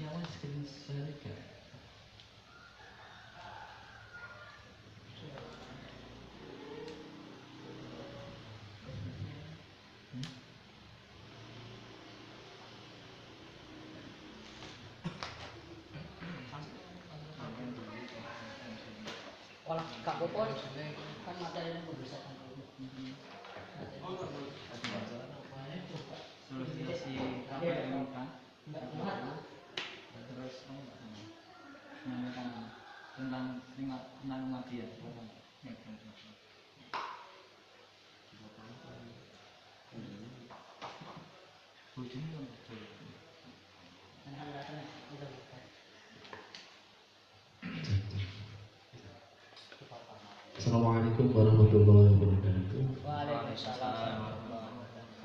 Yang screen saya juga. Olah Kak Popon kan materi yang bisa kan. Solusi apa yang kan? Terus menanyakan tentang kematian. Assalamualaikum warahmatullahi wabarakatuh. Waalaikumsalam.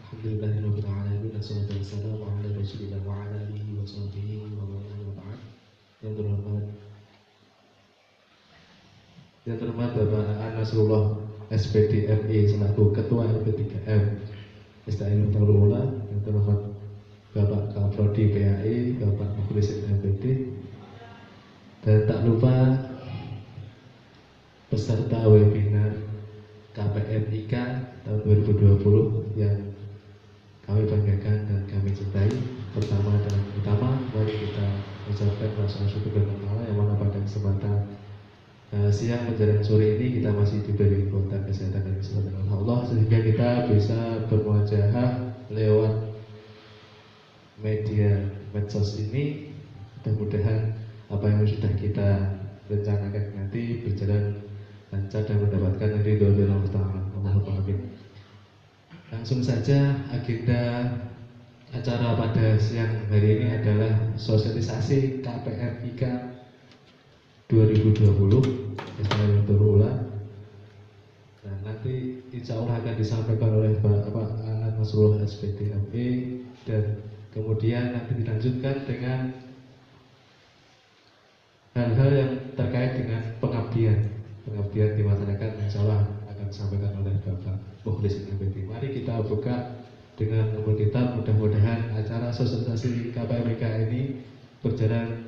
Alhamdulillahirabbil alamin wassalatu wassalamu ala rasulillah wa ala alihi wa sahbihi wa man wala. Yang terhormat Bapak Aan Nasrullah SPD MI selaku Ketua LP3M STI Tarula, yang terhormat Bapak Kapolri PAI, Bapak Mukhlisin MPD, dan tak lupa peserta webinar KPMIK tahun 2020 yang kami banggakan dan kami cintai. Pertama dan utama, mari kita ucapkan rasa syukur dan Allah yang mana pada kesempatan siang menjelang sore ini kita masih diberi kekuatan kesehatan dan keselamatan oleh Allah, sehingga kita bisa bermuajahah lewat media medsos ini. Mudah-mudahan apa yang sudah kita rencanakan nanti berjalan lancar dan mendapatkan ridho dari Allah Ta'ala. Allahumma amin. Langsung saja, agenda acara pada siang hari ini adalah sosialisasi KPMIK 2020 STI Tarula. Nah, nanti insya Allah akan disampaikan oleh Bapak Aan Nasrullah SPD MI, dan kemudian nanti dilanjutkan dengan hal-hal yang terkait dengan pengabdian di masyarakat, insya Allah akan disampaikan oleh Bapak Mukhlisin MPD. Mari kita buka dengan nomor kitab. Mudah-mudahan acara sosialisasi KPMIK ini berjalan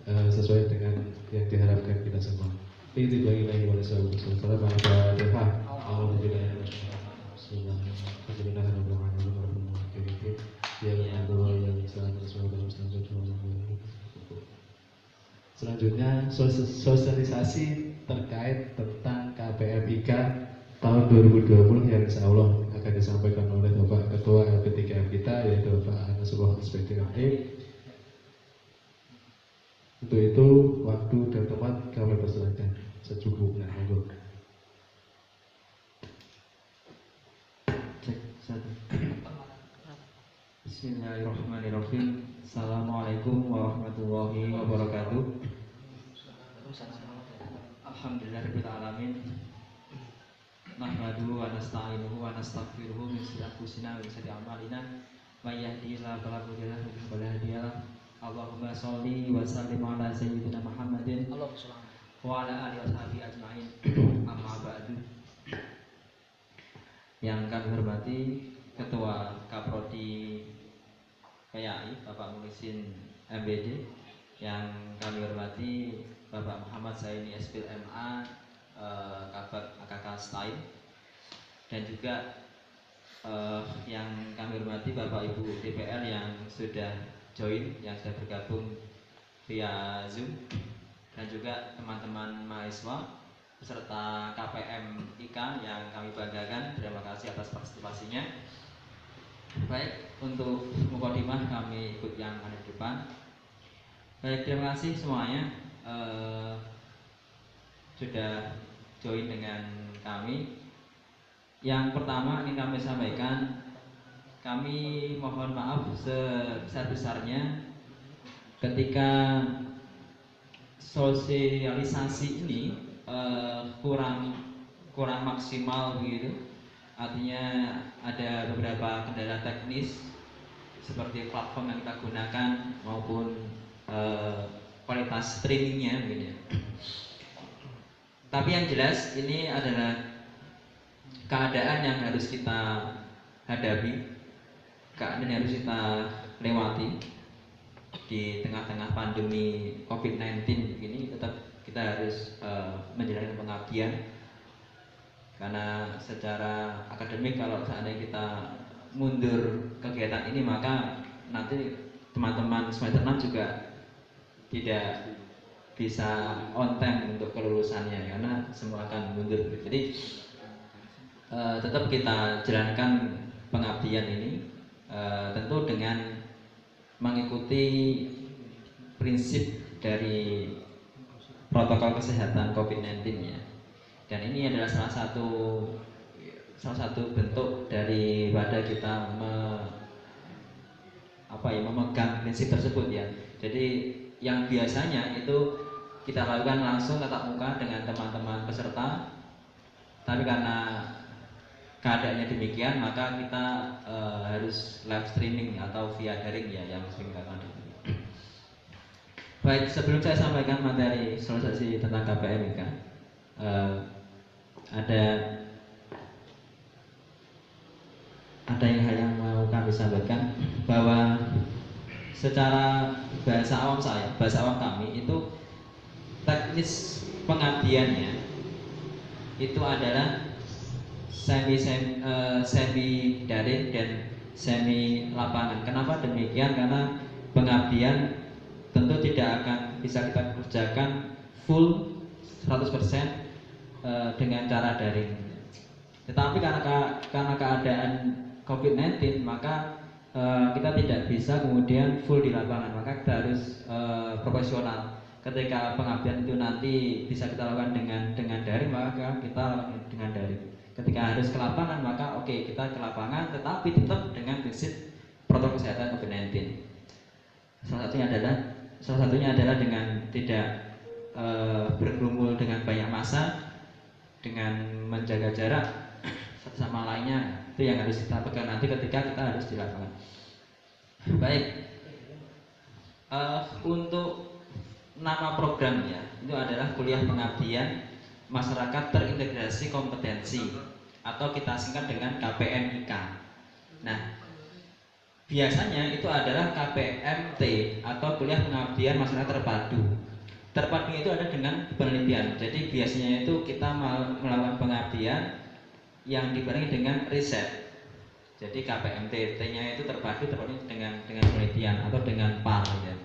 sesuai dengan yang diharapkan kita semua. Bismillahirrahmanirrahim. Selanjutnya sosialisasi terkait tentang KPMIK tahun 2020 yang insya Allah akan disampaikan oleh Bapak Ketua LP3M kita, yaitu Bapak Aan Nasrullah SPD MI. Untuk itu waktu dan tempat kami persilakan secukupnya. Cek satu. Bismillahirrahmanirrahim. Assalamualaikum warahmatullahi wabarakatuh. Alhamdulillahirabbil alamin. Nahmaduhu wa nasta'inuhu wa nastaghfiruhu min shururi anfusina wa min sayyiati a'malina. May yahdihillahu fala mudilla lahu wa la hadiya lahu. Allahumma sholli wa sallim ala sayyidina Muhammadin wa ala alihi washabihi ajmain. Amma ba'du. Yang kami hormati Ketua Kaprodi PAI Bapak Mukhlisin MPD, yang kami hormati Bapak Muhammad Zaini SPIL MA Kabak AKK STAIM, dan juga yang kami hormati Bapak Ibu DPL yang sudah join, yang sudah bergabung via Zoom, dan juga teman-teman mahasiswa beserta KPMIK yang kami banggakan. Terima kasih atas partisipasinya. Baik, untuk mukadimah kami ikut yang ada di depan. Baik, terima kasih semuanya sudah join dengan kami. Yang pertama ingin kami sampaikan, kami mohon maaf sebesar-besarnya ketika sosialisasi ini kurang maksimal begitu. Artinya ada beberapa kendala teknis seperti platform yang kita gunakan maupun kualitas streamingnya begitu ya. Tapi yang jelas ini adalah keadaan yang harus kita hadapi, keadaan yang harus kita lewati. di tengah-tengah pandemi COVID-19 ini tetap kita harus menjalankan pengabdian, karena secara akademik kalau seandainya kita mundur kegiatan ini maka nanti teman-teman semester 6 juga tidak bisa on time untuk kelulusannya karena semua akan mundur. Jadi tetap kita jalankan pengabdian ini tentu dengan mengikuti prinsip dari protokol kesehatan COVID-19 ya. Dan ini adalah salah satu bentuk daripada kita memegang prinsip tersebut ya. Jadi yang biasanya itu kita lakukan langsung tatap muka dengan teman-teman peserta, tapi karena keadaannya demikian maka kita harus live streaming atau via daring ya yang sering kita lakukan. Baik, sebelum saya sampaikan materi sosialisasi tentang KPMIK, ada yang mau kami sampaikan bahwa secara bahasa awam kami itu teknis pengabdiannya itu adalah semi daring dan semi lapangan. Kenapa demikian? Karena pengabdian tentu tidak akan bisa kita kerjakan full 100% dengan cara daring. Tetapi karena keadaan COVID-19 maka kita tidak bisa kemudian full di lapangan, maka kita harus profesional. Ketika pengabdian itu nanti bisa kita lakukan dengan daring, maka kita lakukan dengan daring. Ketika harus ke lapangan, maka oke, kita ke lapangan, tetapi tetap dengan prinsip protokol kesehatan COVID-19. Salah satunya adalah dengan tidak berkerumun dengan banyak massa, dengan menjaga jarak satu sama lainnya. Itu yang harus kita pegang nanti ketika kita harus di lapangan. Baik, untuk nama programnya itu adalah Kuliah Pengabdian Masyarakat Terintegrasi Kompetensi atau kita singkat dengan KPMIK. Nah, biasanya itu adalah KPMT atau Kuliah Pengabdian Masyarakat Terpadu. Terpadu itu ada dengan penelitian. Jadi biasanya itu kita melakukan pengabdian yang dibarengi dengan riset. Jadi KPMT T-nya itu terpadu dengan penelitian atau dengan PAR ya.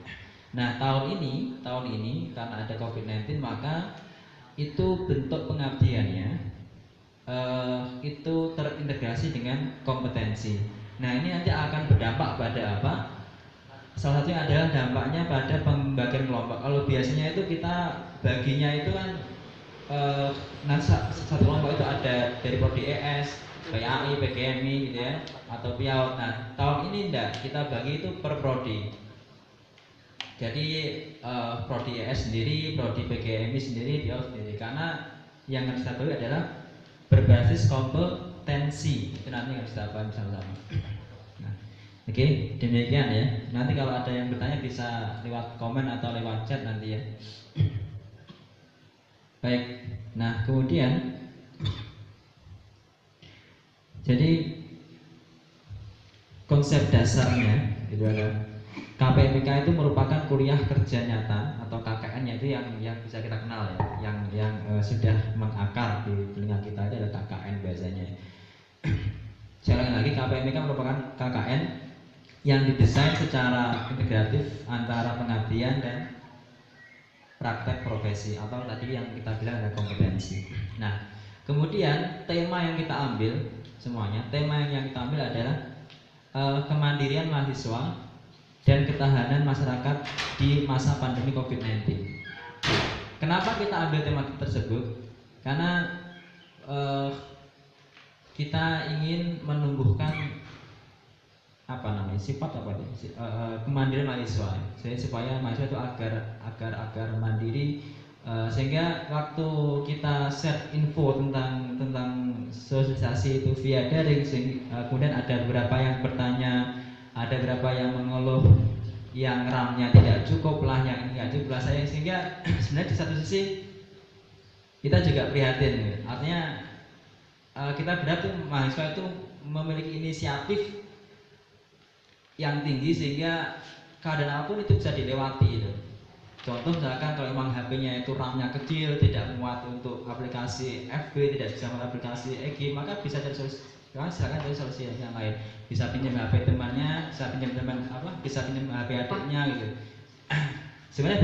Nah, tahun ini karena ada COVID-19 maka itu bentuk pengabdiannya itu terintegrasi dengan kompetensi. Nah, ini nanti akan berdampak pada apa? Salah satunya adalah dampaknya pada pembagian kelompok. Kalau biasanya itu kita baginya itu kan satu kelompok itu ada dari prodi ES, PAI, PGMI gitu ya, atau PIAUD. Nah, tahun ini enggak, kita bagi itu per prodi. Jadi prodi ES sendiri, prodi PGMI sendiri, PIAUD sendiri. Karena yang harus kita bagi adalah berbasis kompetensi. Itu nanti harus kita pahami bersama-sama. Oke, demikian ya. Nanti kalau ada yang bertanya bisa lewat komen atau lewat chat nanti ya. Baik, nah kemudian jadi konsep dasarnya itu adalah KPMIK itu merupakan kuliah kerja nyata atau KKN, yaitu yang bisa kita kenal ya, yang sudah mengakar di telinga kita itu adalah KKN biasanya. Sekali lagi, KPMIK merupakan KKN yang didesain secara integratif antara pengabdian dan praktek profesi atau tadi yang kita bilang ada kompetensi. Nah, kemudian tema yang kita ambil semuanya, tema yang kita ambil adalah kemandirian mahasiswa dan ketahanan masyarakat di masa pandemi COVID-19. Kenapa kita ambil tema tersebut? Karena kita ingin menumbuhkan kemandirian mahasiswa, supaya mahasiswa itu agar mandiri, sehingga waktu kita share info tentang sosialisasi itu via daring, kemudian ada beberapa yang bertanya, ada beberapa yang mengeluh, yang RAM-nya tidak cukup lah, yang enggak cukup lah saya, sehingga sebenarnya di satu sisi kita juga prihatin, artinya kita berharap mahasiswa itu memiliki inisiatif yang tinggi sehingga keadaan apapun itu bisa dilewati gitu. Contoh misalkan kalau memang HP-nya itu RAM-nya kecil, tidak muat untuk aplikasi FB, tidak bisa muat aplikasi EG, maka bisa cari solusi. Silakan cari solusi yang lain. Bisa pinjam HP temannya, bisa pinjam bisa pinjam HP adiknya gitu. Sebenarnya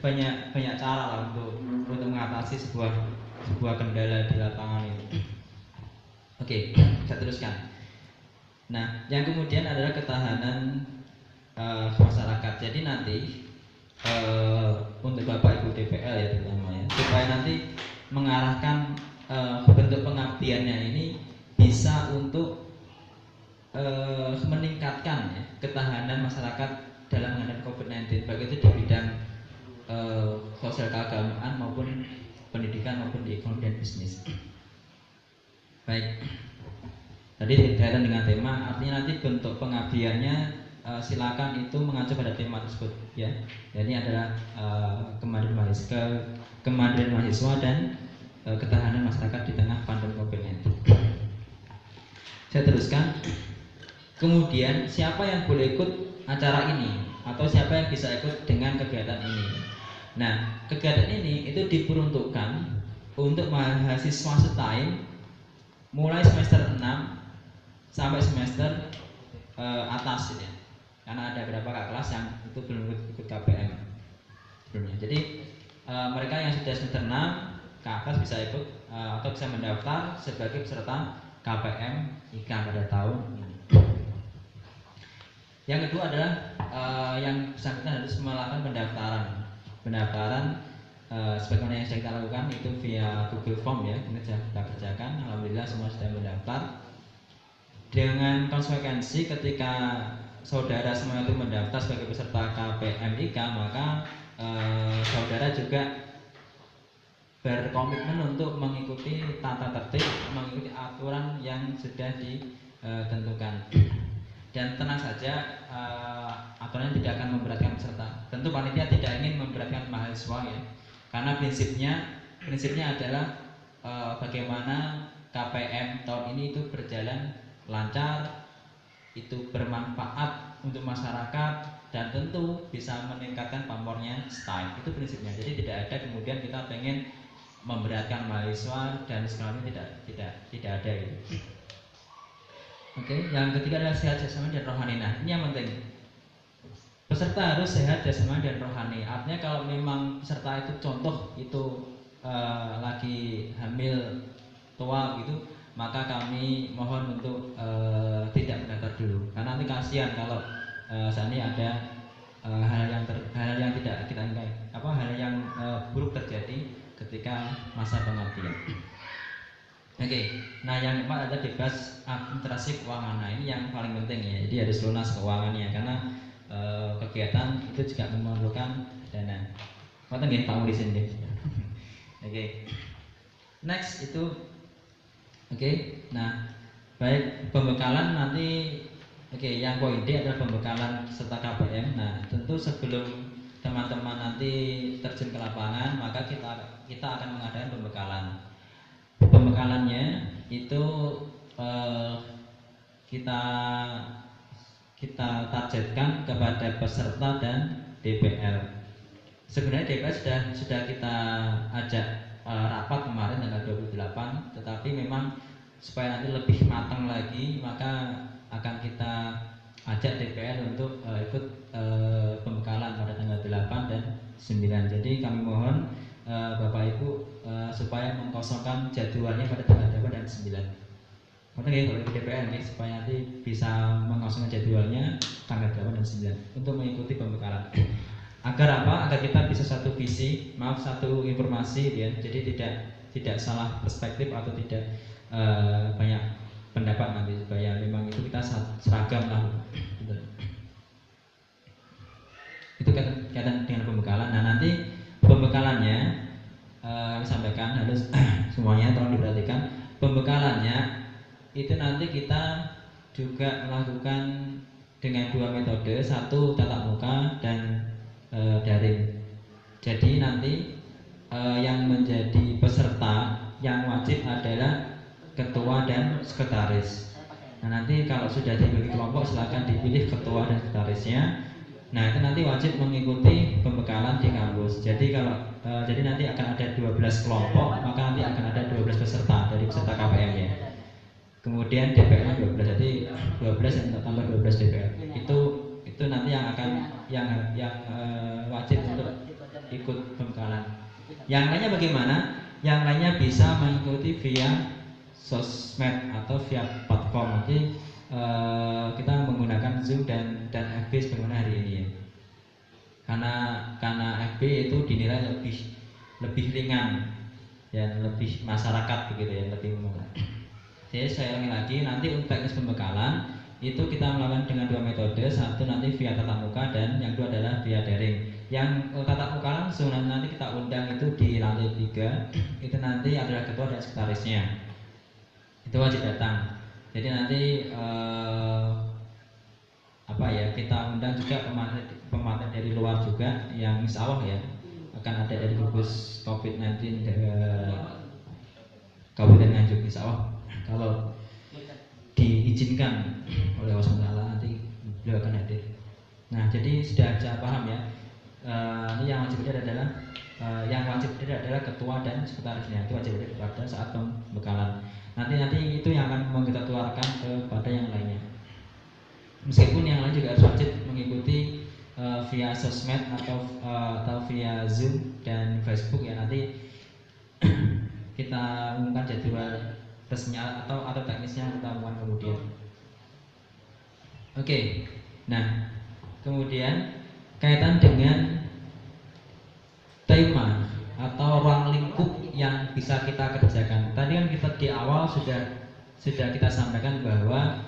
banyak cara lah untuk mengatasi sebuah kendala di lapangan itu. Oke, saya teruskan. Nah, yang kemudian adalah ketahanan masyarakat. Jadi nanti untuk Bapak Ibu DPL ya terutama ya, supaya nanti mengarahkan bentuk pengabdiannya ini bisa untuk meningkatkan ya, ketahanan masyarakat dalam menghadapi COVID-19, baik itu di bidang sosial keagamaan maupun pendidikan maupun di ekonomi dan bisnis. Baik, tadi berkaitan dengan tema, artinya nanti bentuk pengabdiannya silakan itu mengacu pada tema tersebut ya. Jadi adalah kemandirian mahasiswa dan ketahanan masyarakat di tengah pandemi COVID-19. Saya teruskan. Kemudian siapa yang boleh ikut acara ini atau siapa yang bisa ikut dengan kegiatan ini? Nah, kegiatan ini itu diperuntukkan untuk mahasiswa STAIM mulai semester 6 sampai semester atas ya. Karena ada beberapa kakak kelas yang itu belum ikut KPM sebelumnya. Jadi mereka yang sudah semester 6 ke atas bisa ikut atau bisa mendaftar sebagai peserta KPM IKA pada tahun ini. Yang kedua adalah yang bersangkutan harus melakukan pendaftaran sebagaimana yang sudah kita lakukan itu via Google Form ya, ini sudah kita kerjakan. Alhamdulillah semua sudah mendaftar. Dengan konsekuensi ketika saudara semua itu mendaftar sebagai peserta KPM IKA, maka saudara juga berkomitmen untuk mengikuti tata tertib, mengikuti aturan yang sudah ditentukan. Dan tenang saja, aturannya tidak akan memberatkan peserta. Tentu panitia tidak ingin memberatkan mahasiswa ya, karena prinsipnya adalah bagaimana KPM tahun ini itu berjalan lancar, itu bermanfaat untuk masyarakat dan tentu bisa meningkatkan pamornya STAIM. Itu prinsipnya. Jadi tidak ada kemudian kita pengen memberatkan mahasiswa dan sekarang tidak ada gitu. Oke, yang ketiga adalah sehat jasmani dan rohani. Nah, ini yang penting. Peserta harus sehat jasmani dan rohani. Artinya kalau memang peserta itu contoh itu lagi hamil tua gitu, maka kami mohon untuk tidak mendaftar dulu, karena nanti kasihan kalau saat ini ada hal yang tidak kita inginkan, hal yang buruk terjadi ketika masa pengabdian. Oke, nah yang keempat ada bebas administrasi keuangan. Nah ini yang paling penting ya, jadi harus lunas keuangannya karena kegiatan itu juga memerlukan dana. Mata nggih Pak di sini. Oke, next itu. Oke, nah baik pembekalan nanti. Oke, yang poin D adalah pembekalan serta KPM. Nah tentu sebelum teman-teman nanti terjun ke lapangan, maka kita akan mengadakan pembekalan. Pembekalannya itu kita targetkan kepada peserta dan DPL. Sebenarnya DPL sudah kita ajak rapat kemarin tanggal 28, tetapi memang supaya nanti lebih matang lagi, maka akan kita ajak DPL untuk ikut pembekalan pada tanggal 8 dan 9. Jadi kami mohon Bapak Ibu supaya mengkosongkan jadwalnya pada tanggal 8 dan 9. Maka ya kalau DPR nih supaya nanti bisa mengosongkan jadwalnya tanggal 8 dan 9 untuk mengikuti pembekalan. Agar apa? Agar kita bisa satu visi, satu informasi ya. Jadi tidak salah perspektif atau tidak banyak pendapat nanti, supaya memang itu kita seragam lah. Itu kaitan dengan pembekalan. Nah nanti pembekalannya kami sampaikan harus semuanya tolong diperhatikan. Pembekalannya itu nanti kita juga melakukan dengan dua metode, satu tatap muka dan daring. Jadi nanti yang menjadi peserta yang wajib adalah ketua dan sekretaris. Nah nanti kalau sudah dibagi kelompok silakan dipilih ketua dan sekretarisnya. Nah, itu nanti wajib mengikuti pembekalan di kampus. Jadi jadi nanti akan ada 12 kelompok, maka nanti akan ada 12 peserta dari peserta KPM ya. Kemudian DPR-nya 12, jadi 12 yang tambah 12 DPR. Itu nanti yang akan wajib untuk ikut pembekalan. Yang lainnya bagaimana? Yang lainnya bisa mengikuti via sosmed atau via platform. Nanti kita menggunakan Zoom dan FB sebagaimana hari ini ya. Karena FB itu dinilai lebih ringan dan lebih masyarakat begitu ya, lebih mudah. Jadi saya ulangi lagi, nanti untuk teknis pembekalan itu kita melakukan dengan dua metode, satu nanti via tatap muka dan yang kedua adalah via daring. Yang tatap muka langsung nanti kita undang itu di lantai 3, itu nanti adalah ketua dan sekretarisnya, itu wajib datang. Jadi nanti kita undang juga pemateri dari luar juga yang insya Allah ya akan ada dari gugus COVID-19 dari Kabupaten Nganjuk, insya Allah kalau diizinkan oleh Allah SWT nanti beliau akan hadir. Nah, jadi sudah paham ya. Ini yang wajib hadir adalah ketua dan sekretarisnya, itu wajib hadir pada saat pembekalan. Nanti itu yang akan kita tularkan kepada yang lainnya. Meskipun yang lain juga harus wajib mengikuti via sosmed atau via Zoom dan Facebook ya, nanti kita umumkan jadwal resminya atau teknisnya kita umumkan kemudian. Oke. Nah, kemudian kaitan dengan tema atau ruang lingkup yang bisa kita kerjakan. Tadi kan kita di awal sudah kita sampaikan bahwa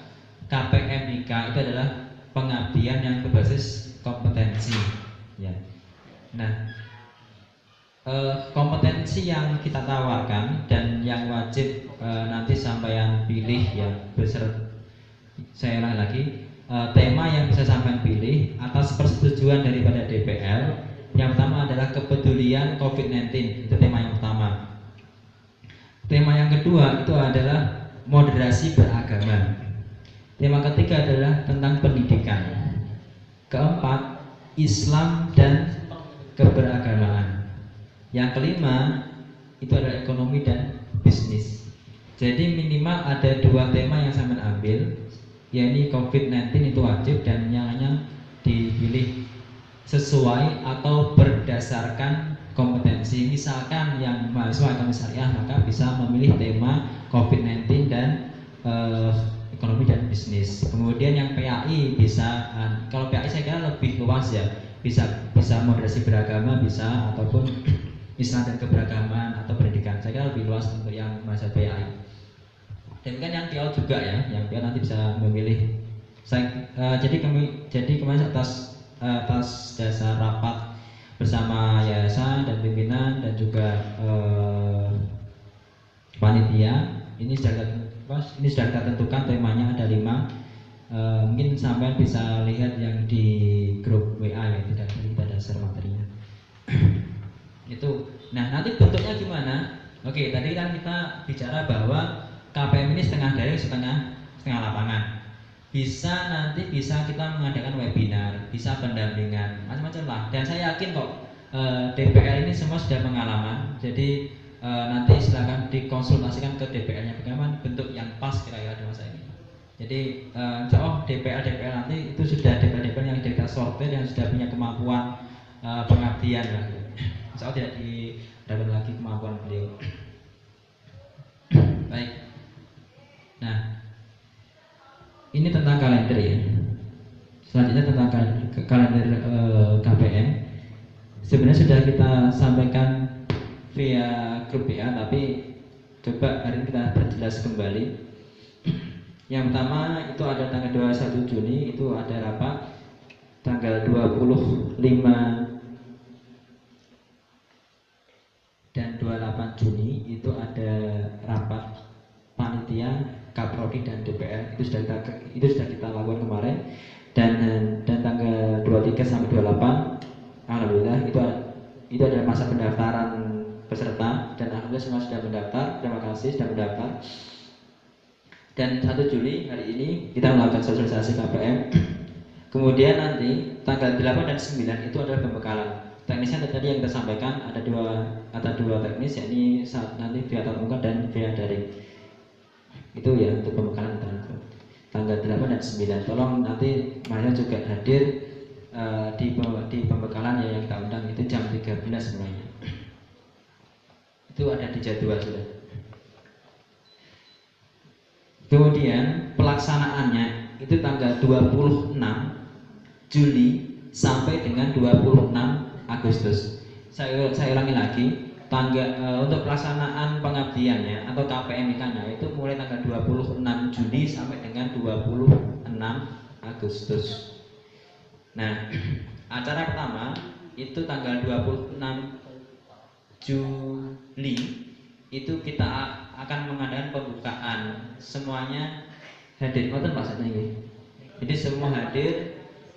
KPM IK itu adalah pengabdian yang berbasis kompetensi ya. Nah, kompetensi yang kita tawarkan dan yang wajib nanti sampean pilih ya, saya ulangi lagi, tema yang bisa sampean pilih atas persetujuan daripada DPR. Yang pertama adalah kepedulian COVID-19, itu tema yang pertama. Tema yang kedua itu adalah moderasi beragama. Tema ketiga adalah tentang pendidikan. Keempat, Islam dan keberagamaan. Yang kelima itu adalah ekonomi dan bisnis. Jadi minimal ada dua tema yang sampean ambil, yakni COVID-19 itu wajib dan yang lainnya dipilih sesuai atau berdasarkan kompetensi. Misalkan yang mahasiswa ekonomi syariah maka bisa memilih tema COVID-19 dan ekonomi dan bisnis. Kemudian yang PAI bisa, kalau PAI saya kira lebih luas ya, bisa moderasi beragama bisa, ataupun Islam dan keberagaman atau pendidikan. Saya kira lebih luas untuk yang masa PAI. Dan kan yang PIAL juga ya, yang PIAL nanti bisa memilih. Jadi kemarin atas dasar rapat bersama yayasan dan pimpinan dan juga panitia, ini sudah kita tentukan temanya ada 5. Mungkin sampai bisa lihat yang di grup WA ya, tidak kita dasar materinya. Itu. Nah, nanti bentuknya gimana? Oke, tadi kan kita bicara bahwa KPM ini setengah daring, setengah lapangan. Nanti bisa kita mengadakan webinar, bisa pendampingan, macam-macam lah. Dan saya yakin kok DPR ini semua sudah pengalaman. Jadi nanti silakan dikonsultasikan ke DPR-nya bagaimana bentuk yang pas kira-kira di masa ini. Jadi insya Allah DPR nanti itu sudah DPR yang kita sortir, yang sudah punya kemampuan pengabdian lah. Insya Allah tidak diragukan lagi kemampuan beliau. Baik. Nah, ini tentang kalender ya. Selanjutnya tentang kalender KPM. Sebenarnya sudah kita sampaikan via grup WA, tapi coba hari ini kita perjelas kembali. Yang pertama itu ada tanggal 21 Juni itu ada rapat. Tanggal 25 dan 28 Juni itu ada rapat panitia Kaprodi dan DPR. Itu sudah kita lakukan kemarin. Dan tanggal 23 sampai 28 alhamdulillah itu adalah masa pendaftaran peserta, dan alhamdulillah semua sudah mendaftar. Terima kasih sudah mendaftar. Dan 1 Juli hari ini kita melakukan sosialisasi KPM. Kemudian nanti tanggal 8 dan 9 itu adalah pembekalan. Teknisnya tadi yang kita sampaikan ada dua teknis, yakni saat nanti via tatap muka dan via daring. Itu ya untuk pembekalan tanggal 8 dan 9. Tolong nanti mahasiswa juga hadir di pembekalan ya, yang kita undang itu jam 13 semuanya. Itu ada di jadwal sudah. Kemudian pelaksanaannya itu tanggal 26 Juli sampai dengan 26 Agustus. Saya ulangi lagi, untuk pelaksanaan pengabdiannya atau KPMIK-nya itu mulai tanggal 26 Juli sampai dengan 26 Agustus. Nah, acara pertama itu tanggal 26 Juli itu kita akan mengadakan pembukaan, semuanya hadir. Jadi semua hadir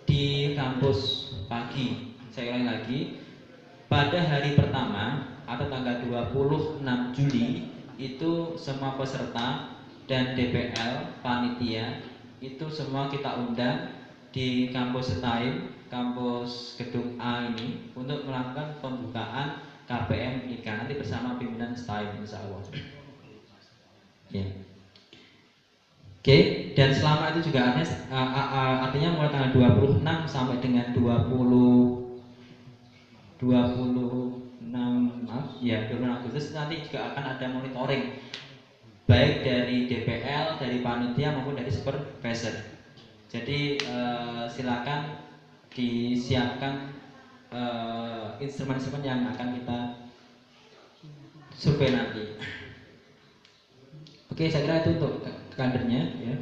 di kampus pagi. Saya ulangi lagi, pada hari pertama atau tanggal 26 Juli itu semua peserta dan DPL panitia itu semua kita undang di kampus STAIM, kampus gedung A ini untuk melakukan pembukaan KPMIK nanti bersama pimpinan STAIM insya Allah. Ya. Oke, dan selama itu juga artinya mulai tanggal 26 sampai dengan 26 Agustus nanti juga akan ada monitoring baik dari DPL, dari panitia maupun dari supervisor. Jadi silakan disiapkan instrumen-instrumen yang akan kita survei nanti. Oke, saya kira itu untuk kadernya ya.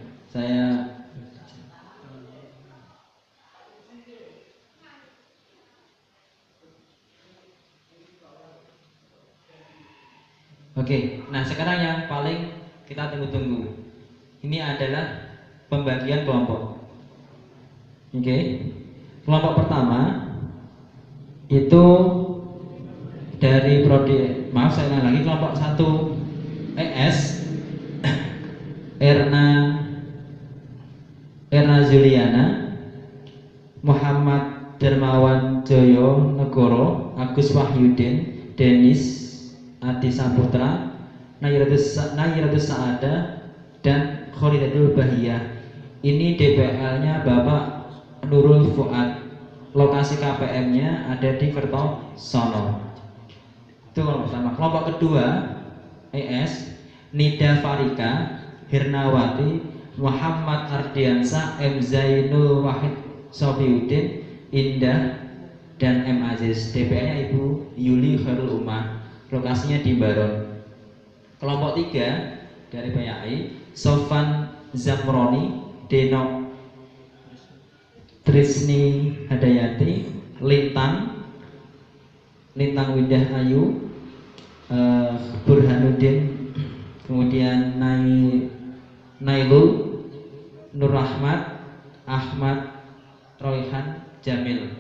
Oke, nah sekarang yang paling kita tunggu-tunggu ini adalah pembagian kelompok. Oke, kelompok pertama itu dari prodi, maaf saya ulang lagi, kelompok 1 ES Erna Juliana, Muhammad Dermawan Joyo Negoro, Agus Wahyudin, Denis Adi Saputra, Nayiratus Saada, dan Kholidatul Bahiyah. Ini DPL-nya Bapak Nurul Fuad. Lokasi KPM-nya ada di Kertosono. Itu kelompok pertama. Kelompok kedua ES Nida Farika, Hirnawati, Muhammad Ardiansa, M Zainul Wahid Sofiuddin, Indah, dan M Aziz. DPL-nya Ibu Yuli Khairul Ummah. Lokasinya di Baron. Kelompok 3 dari PAI Sofan Zamroni, Deno Trisni Hadayati, Lintang Windah Ayu, Burhanuddin, kemudian Nailul, Nur Rahmat, Ahmad Royhan Jamil.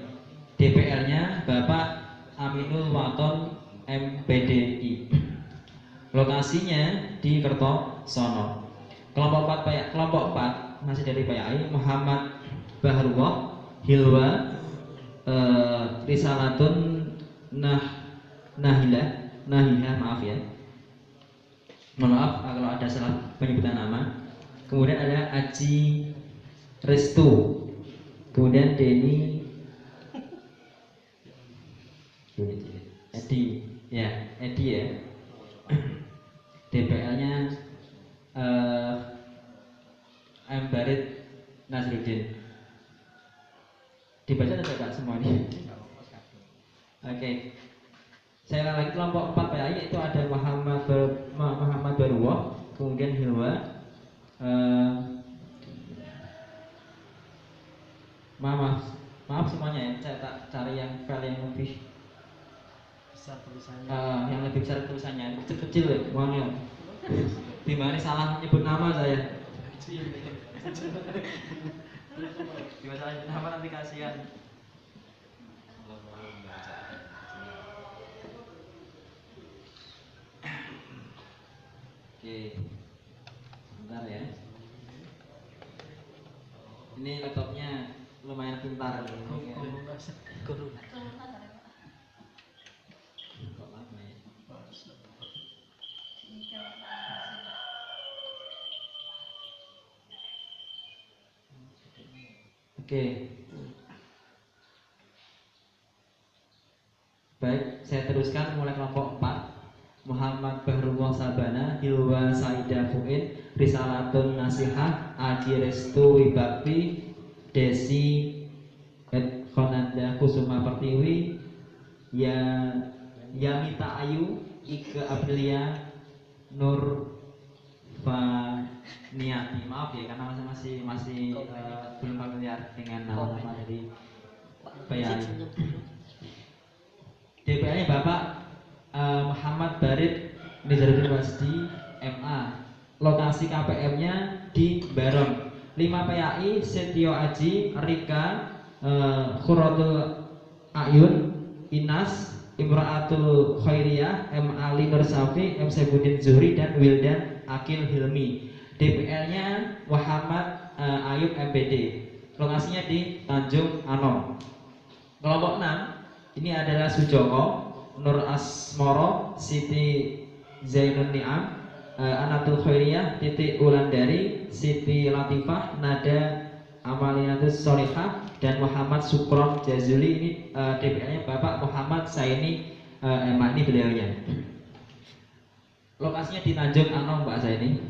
DPL-nya Bapak Aminul Waton MPDI. Lokasinya di Kertosono. Kelompok 4 masih dari PAI Muhammad Bahrullah Hilwa, Risalatun Nahihah, maaf ya. Mohon maaf kalau ada salah penyebutan nama. Kemudian ada Aji Restu, kemudian Edi ya. DPL-nya M Barit Nazruddin. Dibaca atau tidak semua ini? Oke. Saya ulang lagi, kelompok 4 PAI itu ada Muhammad Barullah, kemudian Hilwa, maaf semuanya ya, saya tak cari yang file yang lebih besar tulisannya, yang lebih besar tulisannya, kecil-kecil ya, uangnya. Dimana salah nyebut nama saya. Dibaca nama nanti kasihan. Oke, sebentar ya. Ini laptopnya lumayan pintar. Guru bahasa guru. Kok lama ya? Oke. Baik, saya teruskan mulai kelompok 4. Muhammad Bahrullah Sabana, Hilwa Saidah Fuin, Risalatun Nasihah, Aji Restu Wibakti, Desi Khonanda Kusuma Pertiwi, Yamita Ayu, Ike Aprilia, Nur Faniati. Maaf ya karena masih belum familiar dengan nama-nama dari PYI. DPR-nya Bapak Muhammad Barid Nizaruddin Wasdi MA. Lokasi KPM-nya di Barong. 5 PAI Setio Aji, Rika, Khuratul Ayun, Inas, Imra'atul Khairiyah, M. Ali Nur Safi, M. Saifuddin Zuhri, dan Wildan Akil Hilmi. DPL-nya Muhammad Ayub MPD. Lokasinya di Tanjung Anom. Kelompok 6 ini adalah Sujoko, Nur Asmoro, Siti Zainun Ni'am, Anatul Khairiyah, Titi Ulandari, Siti Latifah, Nada Amaliatus Solihah, dan Muhammad Sukron Jazuli. Ini DPL-nya Bapak Muhammad Saini Emani, beliaunya. Lokasinya di Tanjung Anom Pak Saini.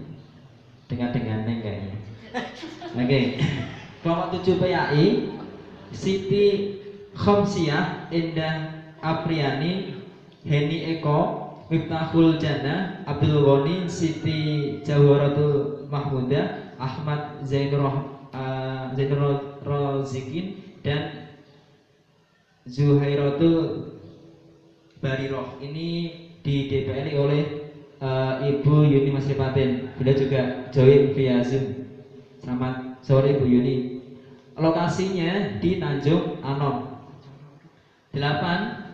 Dengar-dengar neng kayaknya. Oke. Kelompok 7 PAI Siti Khomsiyah, Indah Apriani, Heni Eko, Miftahul Jannah, Abdul Ghani, Siti Jawharatul Mahmudah, Ahmad Zainur Rozikin, dan Zuhairatul Bariroh. Ini di DPR oleh Ibu Yuni Masripatin. Beliau juga join via Zoom. Selamat sore Bu Yuni. Lokasinya di Tanjung Anom. 8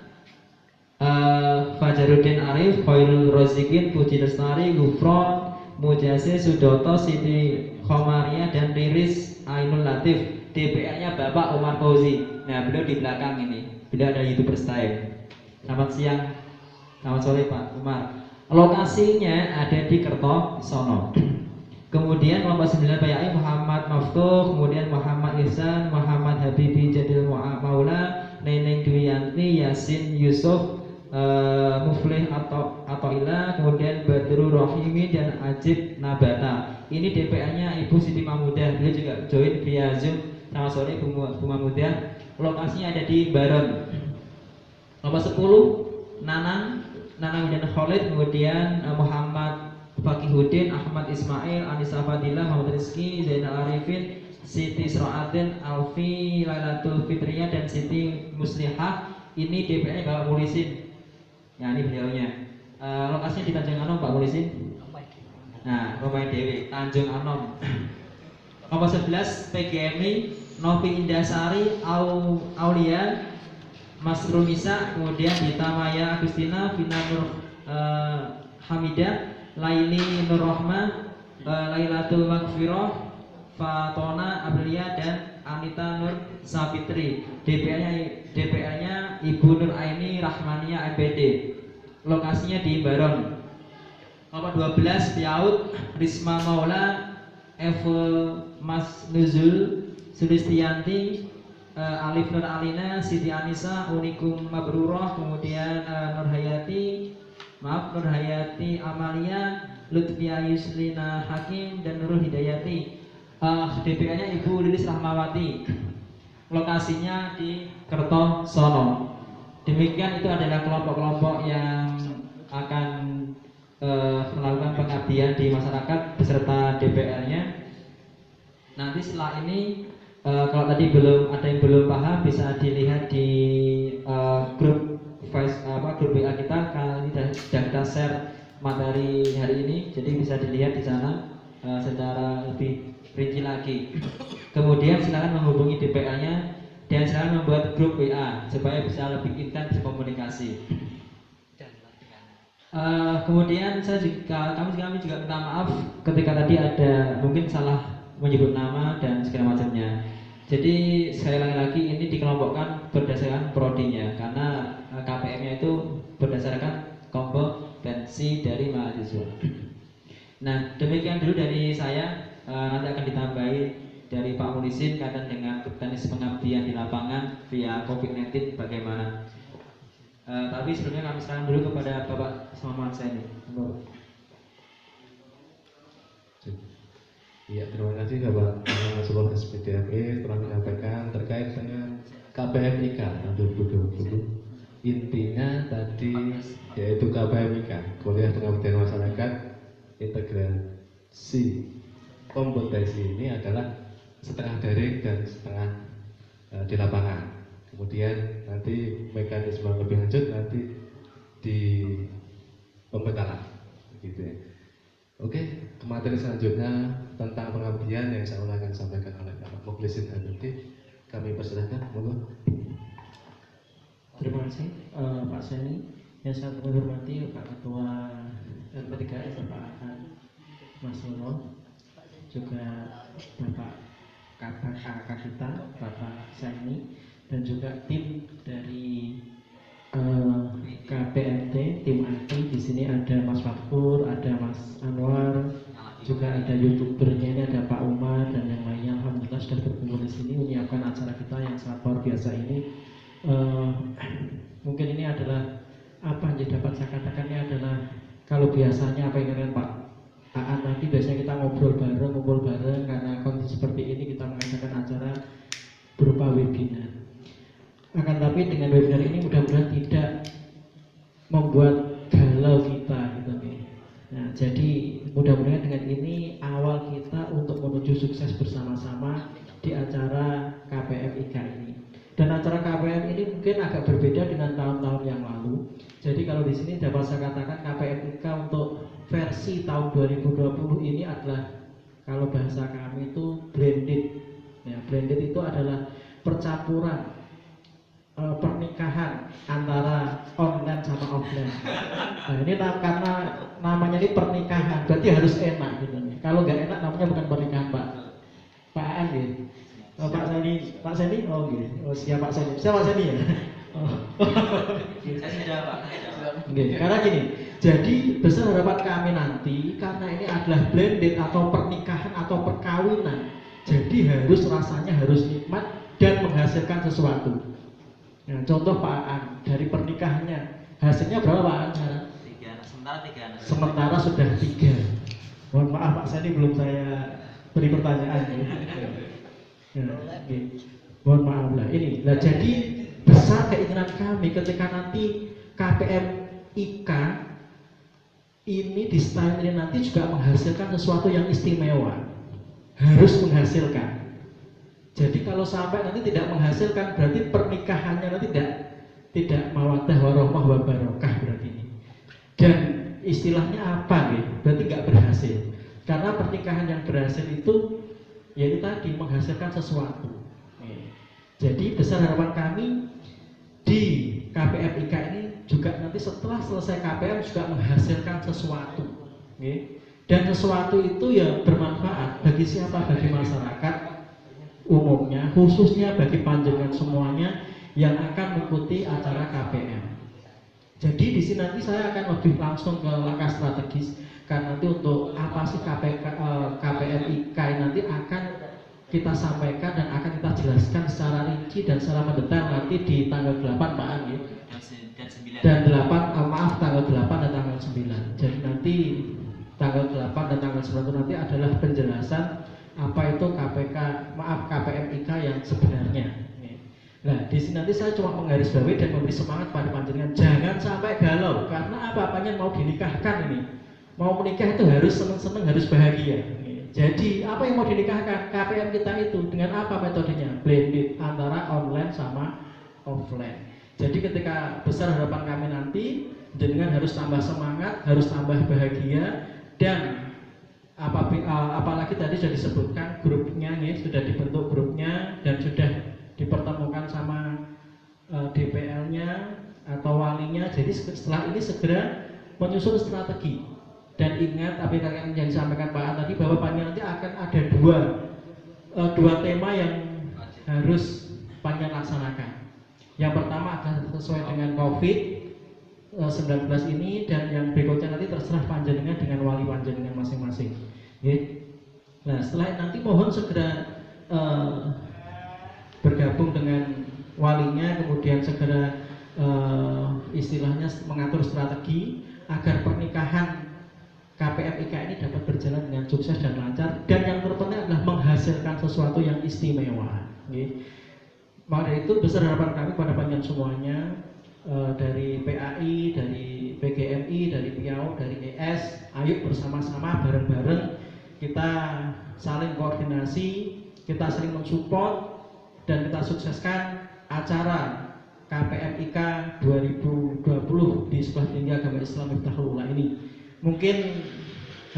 Fajaruddin Arif, Khairul Rozikin, Puji Lestari, Gufron, Mujase Sudoto, Siti Khomaria, dan Riris Ainul Latif. DPR-nya Bapak Umar Fauzi. Nah, beliau di belakang ini. Beliau ada YouTuber style. Selamat siang, selamat sore Pak Umar. Lokasinya ada di Kertosono. Kemudian kelompok 9 PAI Muhammad Maftuh, kemudian Muhammad Ihsan, Muhammad Habibi Jadil Maula, Neneng Dwiyanti, Yasin Yusuf, Muflih Atoila, kemudian Badrul Rohimi, dan Ajib Nabata. Ini DPA-nya Ibu Siti Mahmudah. Beliau juga join via Zoom. Selamat sore Bu Mahmudah. Lokasinya ada di Baron. Nomor 10 Nanang dan Khalid, kemudian Muhammad Fakihuddin, Ahmad Ismail, Anissa Fadilah, Muhammad Rizki, Zainal Arifin, Siti Sro'atin, Alfi, Lailatul Fitriyah, dan Siti Muslihah. Ini DPR-nya Bapak Mulisin. Nah, ini beliaunya. Lokasinya di Tanjung Anom Pak Mulisin. Nah, Romai Dewi, Tanjung Anom. Nomor 11 PGMI Novi Indasari, Aulia, Mas Rumisa, kemudian Dita Maya Agustina, Vina Nur Hamidah, Laili Nur Rahma, Lailatul Maghfirah, Fatona Aprilia, dan Anita Nur Sapitri. DPR-nya Ibu Nur Aini Rahmania MPD. Lokasinya di Baron. Nomor 12 Piaut Risma Maula, Mas Nuzul, Sulistianti, Alif Nur Alina, Siti Anissa, Unikum Mabrurah, kemudian Nur Hayati Amalia, Lutfia Yuslina Hakim, dan Nurul Hidayati. DPA-nya Ibu Lilis Rahmawati. Lokasinya di Kertosono. Demikian, itu adalah kelompok-kelompok yang akan melakukan pengabdian di masyarakat beserta DPR-nya. Nanti setelah ini kalau tadi ada yang belum paham, bisa dilihat di grup WA kita. Kali ini sudah kita share materi hari ini, jadi bisa dilihat di sana secara lebih rinci lagi. Kemudian silakan menghubungi DPA-nya dan silakan membuat grup WA supaya bisa lebih intens berkomunikasi. Kemudian kami juga minta maaf ketika tadi ada mungkin salah menyebut nama dan segala macamnya. Jadi sekali lagi ini dikelompokkan berdasarkan prodinya karena KPM-nya itu berdasarkan kompetensi dari mahasiswa. Nah, demikian dulu dari saya. Nanti akan ditambahi dari Pak Mulisin kaitan dengan teknis pengabdian di lapangan via COVID-19 bagaimana. Tapi sebelumnya kami serahkan dulu kepada Bapak Muhammad Saini. Iya, terima kasih Bapak Sekolah SPDMI telah menyampaikan terkait dengan KPMIK tahun 2020. Intinya tadi yaitu KPMIK, Kuliah Pengabdian Masyarakat Integrasi Kompetensi ini adalah setengah daring dan setengah di lapangan. Kemudian nanti mekanisme lebih lanjut nanti di pembekalan, gitu ya. Oke, ke materi selanjutnya tentang pengabdian yang saya akan sampaikan oleh Bapak Mukhlisin Hanuti. Kami persilahkan, monggo. Terima kasih Pak Seni. Yang saya menghormati Pak Ketua LP3S Bapak Mas Nuno, juga Bapak kakak kita Bapak Seni, dan juga tim dari KPMT, tim IT. Di sini ada Mas Fakfur, ada Mas Anwar, juga ada youtubernya ini ada Pak Umar dan yang lainnya. Alhamdulillah sudah berkumpul di sini menyiapkan acara kita yang sangat luar biasa ini. Mungkin ini adalah apa yang dapat saya katakan, ini adalah kalau biasanya apa yang kalian Pak nanti biasanya kita ngobrol bareng, ngumpul bareng. Karena kondisi seperti ini kita mengadakan acara berupa webinar. Akan tapi dengan webinar ini mudah-mudahan tidak membuat galau kita gitu nih. Nah, jadi mudah-mudahan dengan ini awal kita untuk menuju sukses bersama-sama di acara KPMIK ini. Dan acara KPM ini mungkin agak berbeda dengan tahun-tahun yang lalu. Jadi kalau di sini dapat saya katakan KPMIK untuk versi tahun 2020 ini adalah, kalau bahasa kami itu blended. Ya, blended itu adalah percampuran pernikahan antara online sama offline. Nah, ini karena namanya ini pernikahan, berarti harus enak gitu nih. Kalau nggak enak namanya bukan pernikahan Pak Aan gitu. Oh, Pak Seni, oh gitu. Oh, siapa Pak Seni? Siapa Pak Seni ya? Oh. Saya sudah Pak. Okay. Karena gini, jadi besar harapan kami nanti karena ini adalah blended atau pernikahan atau perkawinan. Jadi harus rasanya harus nikmat dan menghasilkan sesuatu. Nah, contoh Pak Aan dari pernikahannya hasilnya berapa Pak Aan sekarang? 3, sementara sudah 3. Mohon maaf Pak Seni belum saya beri pertanyaan ya. Okay. Mohon maaf lah ini. Nah, jadi besar keinginan kami ketika nanti KPMIK ini di style ini nanti juga menghasilkan sesuatu yang istimewa. Harus menghasilkan. Jadi kalau sampai nanti tidak menghasilkan berarti pernikahannya nanti tidak mawaddah warahmah wabarakah berarti ini. Dan istilahnya apa nih? Berarti nggak berhasil. Karena pernikahan yang berhasil itu yaitu tadi menghasilkan sesuatu. Jadi besar harapan kami di KPMIK ini juga nanti setelah selesai KPM juga menghasilkan sesuatu. Dan sesuatu itu ya bermanfaat bagi siapa? Bagi masyarakat umumnya, khususnya bagi panjenengan semuanya yang akan mengikuti acara KPM. Jadi di sini nanti saya akan lebih langsung ke langkah strategis, karena nanti untuk apa sih KPMIK nanti akan kita sampaikan dan akan kita jelaskan secara rinci dan secara mendetail nanti di tanggal 8 Pak An ya. Dan 8 tanggal 8 dan tanggal 9. Jadi nanti tanggal 8 dan tanggal 9 itu nanti adalah penjelasan apa itu KPMIK yang sebenarnya. Nah, di sini nanti saya cuma menggarisbawahi dan memberi semangat pada panjenengan jangan sampai galau, karena apa-apanya mau dinikahkan ini. Mau menikah itu harus senang-senang, harus bahagia. Jadi apa yang mau dinikahkan? KPM kita itu dengan apa metodenya? Blended antara online sama offline. Jadi ketika besar harapan kami nanti, jenengan harus tambah semangat, harus tambah bahagia, dan apalagi tadi sudah disebutkan grupnya nih, sudah dibentuk grupnya dan sudah dipertemukan sama DPL-nya atau walinya. Jadi setelah ini segera menyusun strategi. Dan ingat apa yang disampaikan Pak An tadi, bahwa nanti akan ada dua tema yang harus panitia laksanakan. Yang pertama adalah sesuai dengan COVID-19 ini, dan yang berikutnya nanti terserah panjenengan dengan wali panjenengan masing-masing. Nah, setelah nanti mohon segera bergabung dengan walinya, kemudian segera istilahnya mengatur strategi agar pernikahan KPMIK ini dapat berjalan dengan sukses dan lancar, dan yang terpenting adalah menghasilkan sesuatu yang istimewa. Maka itu besar harapan kami pada panjenengan semuanya, dari PAI, dari PGMI, dari PIAU, dari ES, ayo bersama-sama bareng-bareng kita saling koordinasi, kita saling mensupport, dan kita sukseskan acara KPMIK 2020 di Sekolah Tinggi Agama Islam Miftahul Ula ini. Mungkin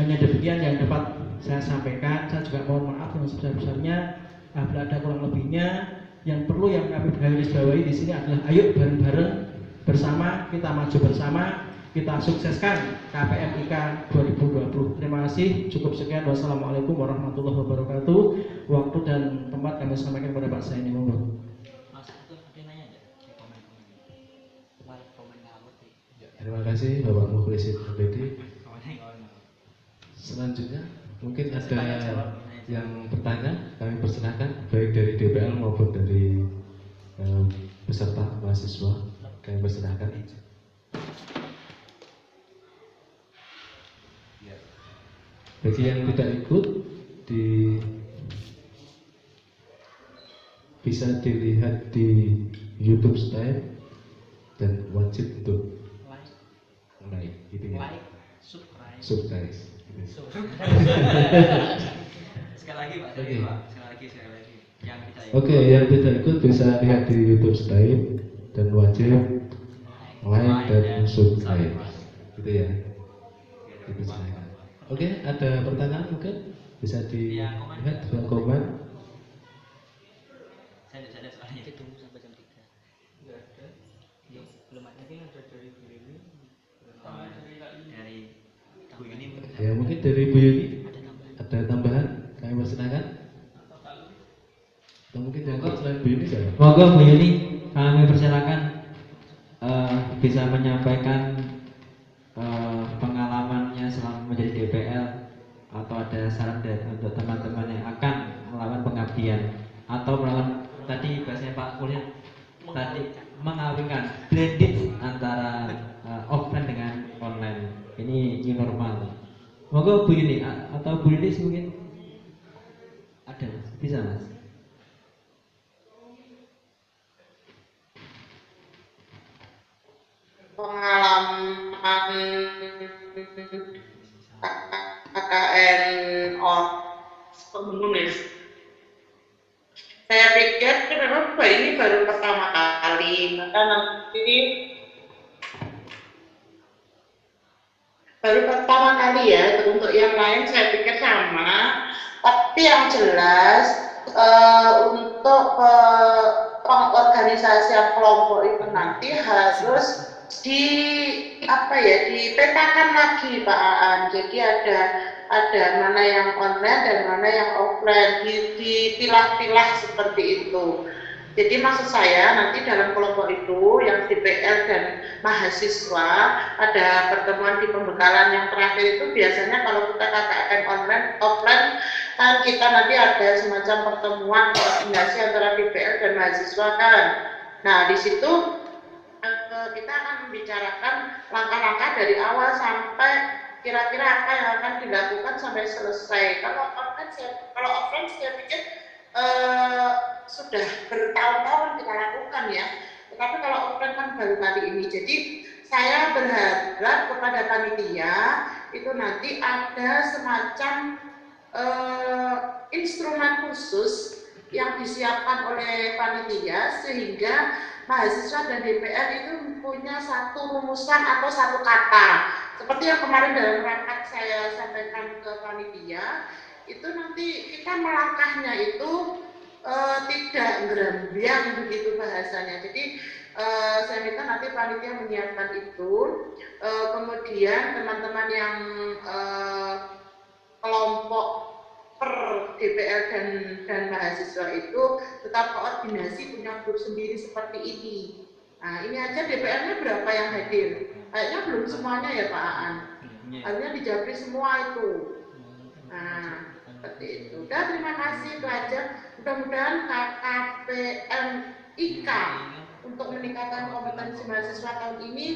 hanya demikian yang dapat saya sampaikan. Saya juga mohon maaf yang sebesar-besarnya apabila ada kurang lebihnya. Yang perlu yang kami garis bawahi di sini adalah ayo bareng-bareng bersama, kita maju bersama, kita sukseskan KPMIK 2020. Terima kasih, cukup sekian. Wassalamualaikum warahmatullahi wabarakatuh. Waktu dan tempat kami sampaikan kepada Pak Saini. Monggo. Mas itu ada nanya aja di komen. Terima kasih Bapak Mukhlisin MBD. Selanjutnya mungkin ada yang bertanya, kami persilahkan baik dari DPL maupun dari peserta mahasiswa, kami persilahkan. Bagi yang tidak ikut bisa dilihat di YouTube Style dan wajib untuk like, gitu ya. Like, subscribe. Subscribe. Sekali lagi Pak, Oke. sekali lagi. Yang kita Oke, yang tidak ikut bisa lihat di YouTube Style dan wajib like dan subscribe, gitu ya. Dipersilakan. Oke, ada pertanyaan mungkin bisa dilihat di kolom komen. Saya soalnya. Itu tunggu sampai jam 3. Enggak ada. Belum ada. Tapi ada dari Bu Yuni. Dari Bu Yuni Ya, mungkin dari Bu Yuni Ada tambahan. ada tambahan, kami persilakan. Atau mungkin yang selain Bu Yuni siapa? Monggo Bu Yuni, kami persilakan bisa menyampaikan pengalamannya selama menjadi DPL, atau ada saran dari untuk teman-teman yang akan melakukan pengabdian atau melakukan tadi bahasanya Pak Kuliah tadi mengawinkan blended antara offline dengan online. Ini new normal. Monggo Bu Yuni atau Bu Yuni mungkin ada, bisa Mas? Pengalaman KKN menulis. Saya pikir memang ini baru pertama kali, maka nanti baru pertama kali ya. Untuk yang lain saya pikir sama, tapi yang jelas untuk pengorganisasian kelompok itu nanti harus dipetakan lagi Pak Aan. Jadi ada mana yang online dan mana yang offline, dipilah-pilah seperti itu. Jadi maksud saya nanti dalam kelompok itu yang DPL dan mahasiswa ada pertemuan di pembekalan yang terakhir itu biasanya kalau kita KKN online offline kan kita nanti ada semacam pertemuan koordinasi antara DPL dan mahasiswa kan. Nah di situ kita akan membicarakan langkah-langkah dari awal sampai kira-kira apa yang akan dilakukan sampai selesai. Kalau offline saya pikir sudah bertahun-tahun kita lakukan ya. Tetapi kalau offline kan baru kali ini. Jadi saya berharap kepada panitia itu nanti ada semacam instrumen khusus yang disiapkan oleh panitia sehingga mahasiswa dan DPR itu punya satu rumusan atau satu kata. Seperti yang kemarin dalam rapat saya sampaikan ke panitia, itu nanti kita melangkahnya itu tidak gerambiang begitu bahasanya. Jadi saya minta nanti panitia menyiapkan itu. Kemudian teman-teman yang kelompok per DPR dan mahasiswa itu tetap koordinasi punya grup sendiri seperti ini. Nah, ini aja DPR-nya berapa yang hadir? Kayaknya belum semuanya ya Pak Aan. Harusnya dijabri semua itu. Nah, seperti itu. Dan terima kasih itu aja. Mudah-mudahan KPMIK untuk meningkatkan kompetensi mahasiswa tahun ini